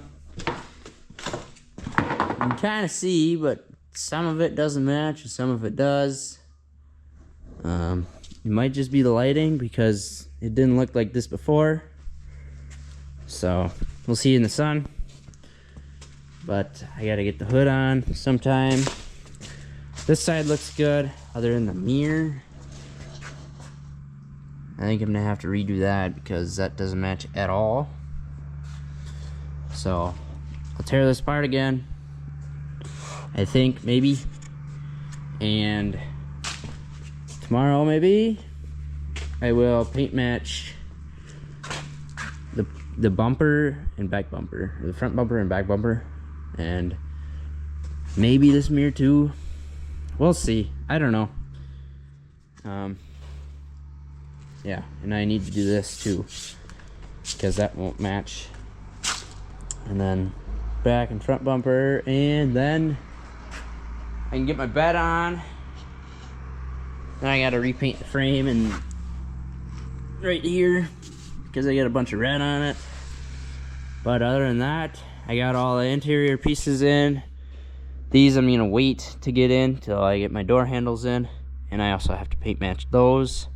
can kind of see, but some of it doesn't match and some of it does. It might just be the lighting because it didn't look like this before. So we'll see in the sun. But I gotta get the hood on sometime. This side looks good, other than the mirror. I think I'm gonna have to redo that because that doesn't match at all. So I'll tear this apart again, I think, maybe, and tomorrow maybe I will paint match the bumper and back bumper, or the front bumper and back bumper, and maybe this mirror too. We'll see. I don't know. Yeah, and I need to do this too because that won't match. And then back and front bumper, and then I can get my bed on. Then I gotta repaint the frame and right here because I got a bunch of red on it. But other than that, I got all the interior pieces in. These I'm gonna wait to get in till I get my door handles in, and I also have to paint match those.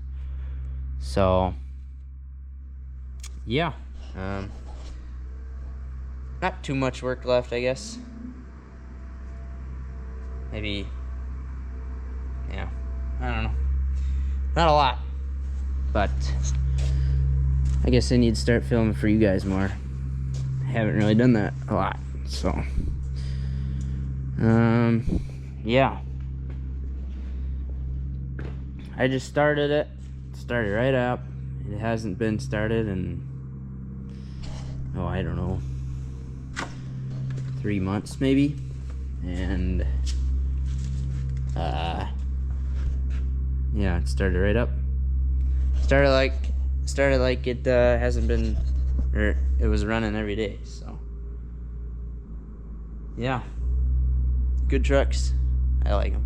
So yeah, not too much work left, I guess. Maybe, yeah, I don't know. Not a lot, but I guess I need to start filming for you guys more. I haven't really done that a lot, so yeah. I just started it. Started right up. It hasn't been started in, oh, I don't know, 3 months maybe. And yeah, it started right up. Started like it hasn't been, or it was running every day. So yeah, good trucks. I like them.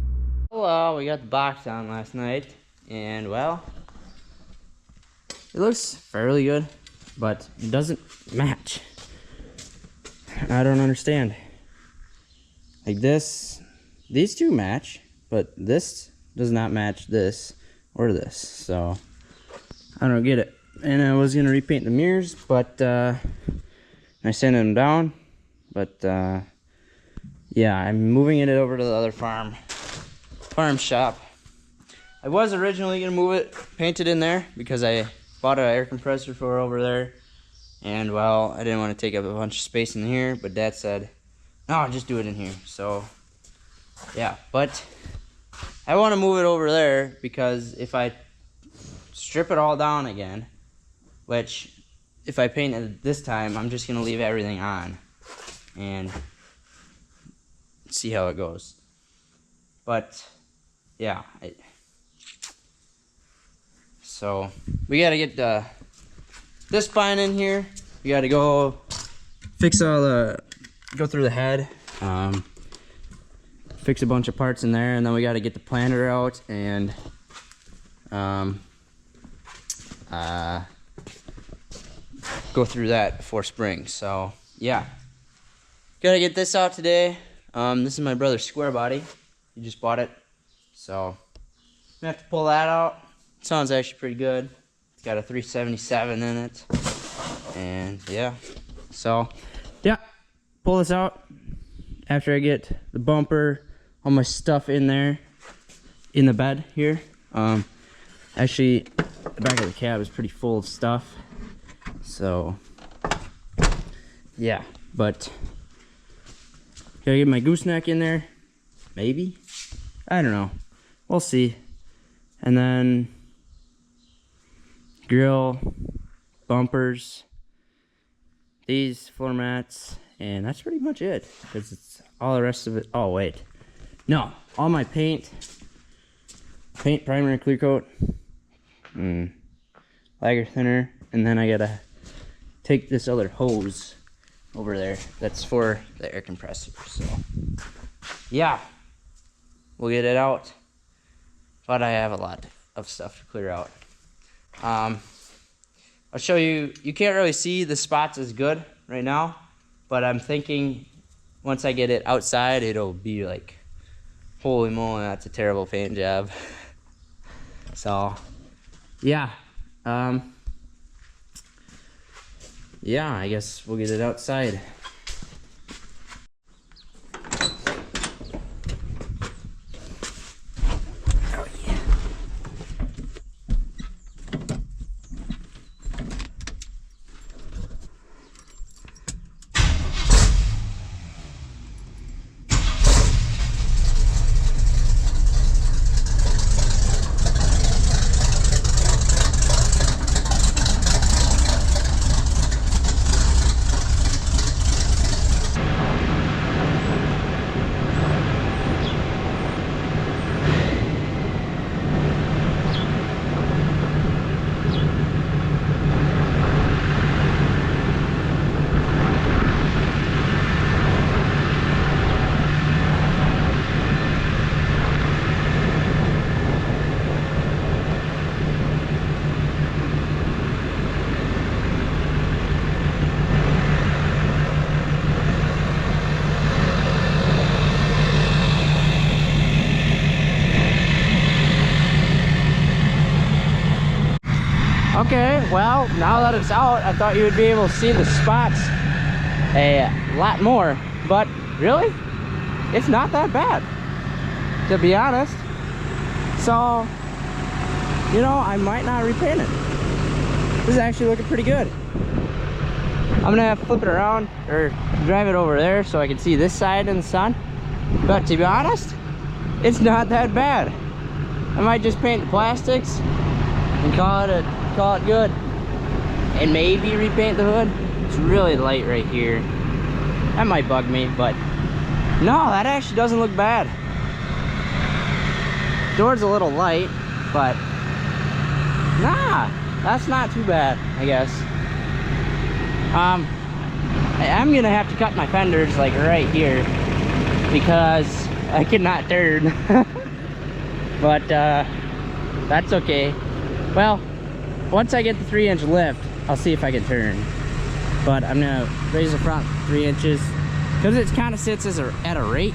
Well, we got the box on last night, and well, it looks fairly good, but it doesn't match. I don't understand. Like this, these two match, but this does not match this or this. So I don't get it. And I was gonna repaint the mirrors, but I sent them down. But yeah, I'm moving it over to the other farm farm shop. I was originally gonna move it, paint it in there, because I bought an air compressor for over there. And well, I didn't want to take up a bunch of space in here, but Dad said, no, just do it in here. So yeah, but I want to move it over there because if I strip it all down again, which if I paint it this time, I'm just gonna leave everything on and see how it goes. But yeah, so we gotta get this spine in here. We gotta go fix go through the head, fix a bunch of parts in there, and then we gotta get the planter out and go through that before spring. So yeah, gotta get this out today. This is my brother's square body. He just bought it, so I'm gonna have to pull that out. It sounds actually pretty good. It's got a 377 in it, and yeah, so yeah, pull this out after I get the bumper, all my stuff in there, in the bed here. Actually, the back of the cab is pretty full of stuff, so yeah, but gotta get my gooseneck in there, maybe, I don't know, we'll see. And then grill, bumpers, these floor mats, and that's pretty much it, because it's all the rest of it. Oh wait, no, all my paint, primer, clear coat, lager thinner, and then I gotta take this other hose over there that's for the air compressor. So yeah, we'll get it out, but I have a lot of stuff to clear out. I'll show you. You can't really see the spots as good right now, but I'm thinking once I get it outside, it'll be like, holy moly, that's a terrible paint job. So yeah, yeah, I guess we'll get it outside. Oh yeah. Okay, well, now that it's out, I thought you would be able to see the spots a lot more, but really, it's not that bad, to be honest. So, you know, I might not repaint it. This is actually looking pretty good. I'm gonna have to flip it around or drive it over there so I can see this side in the sun, but to be honest, it's not that bad. I might just paint the plastics and call it good, and maybe repaint the hood. It's really light right here. That might bug me, but no, that actually doesn't look bad. Door's a little light, but nah, that's not too bad, I guess. I'm gonna have to cut my fenders like right here because I cannot turn. But that's okay. Well, once I get the 3-inch lift, I'll see if I can turn. But I'm gonna raise the front 3 inches because it kind of sits as at a rake.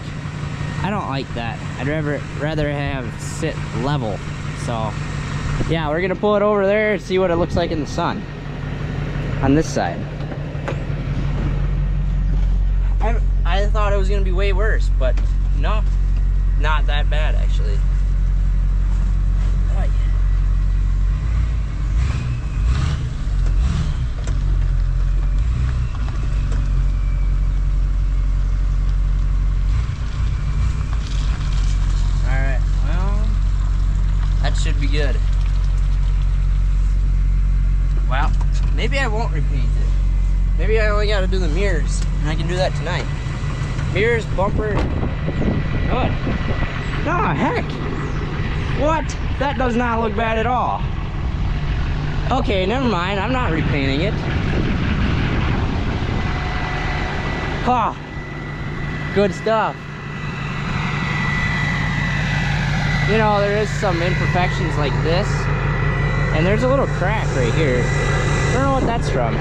I don't like that. I'd rather have sit level. So yeah, we're gonna pull it over there and see what it looks like in the sun on this side. I thought it was gonna be way worse, but no, not that bad actually. Right. Alright, well, that should be good. Well, maybe I won't repaint it. Maybe I only gotta do the mirrors, and I can do that tonight. Mirrors, bumper, good. Ah, heck. What? That does not look bad at all. Okay, never mind. I'm not repainting it. Ah, good stuff. You know, there is some imperfections like this, and there's a little crack right here. I don't know what that's from,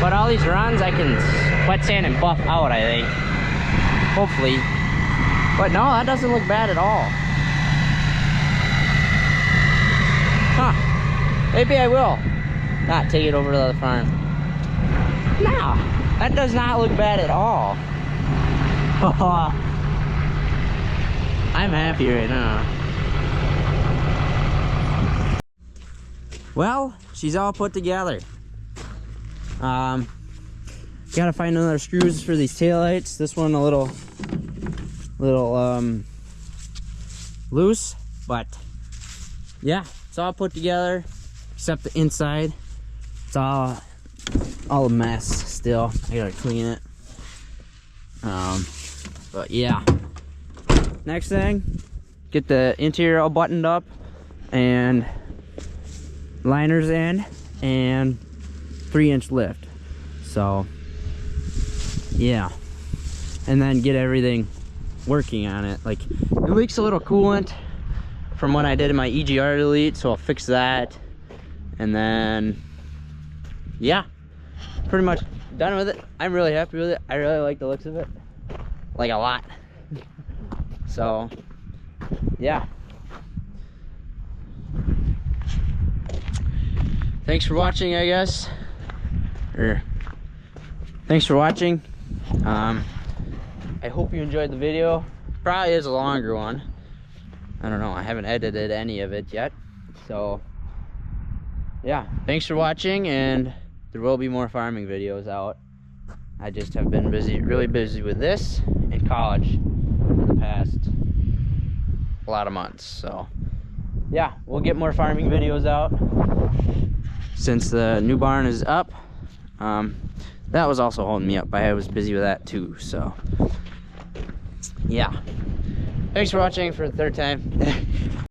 but all these runs I can wet sand and buff out, I think. Hopefully. But no, that doesn't look bad at all. Huh. Maybe I will not take it over to the farm. No, that does not look bad at all. I'm happy right now. Well, she's all put together. Gotta find another screws for these taillights. This one a little loose, but yeah, it's all put together except the inside. It's all a mess still. I gotta clean it. But yeah, next thing, get the interior all buttoned up and liners in and 3-inch lift. So yeah, and then get everything working on it. Like, it leaks a little coolant from when I did my EGR delete, so I'll fix that. And then yeah, pretty much done with it. I'm really happy with it. I really like the looks of it, like a lot. So yeah, thanks for watching, I guess, or thanks for watching. I hope you enjoyed the video. Probably is a longer one. I don't know, I haven't edited any of it yet. So yeah, thanks for watching, and there will be more farming videos out. I just have been busy, really busy with this and college for the past a lot of months. So yeah, we'll get more farming videos out since the new barn is up. That was also holding me up. I was busy with that too. So yeah, thanks for watching for the third time.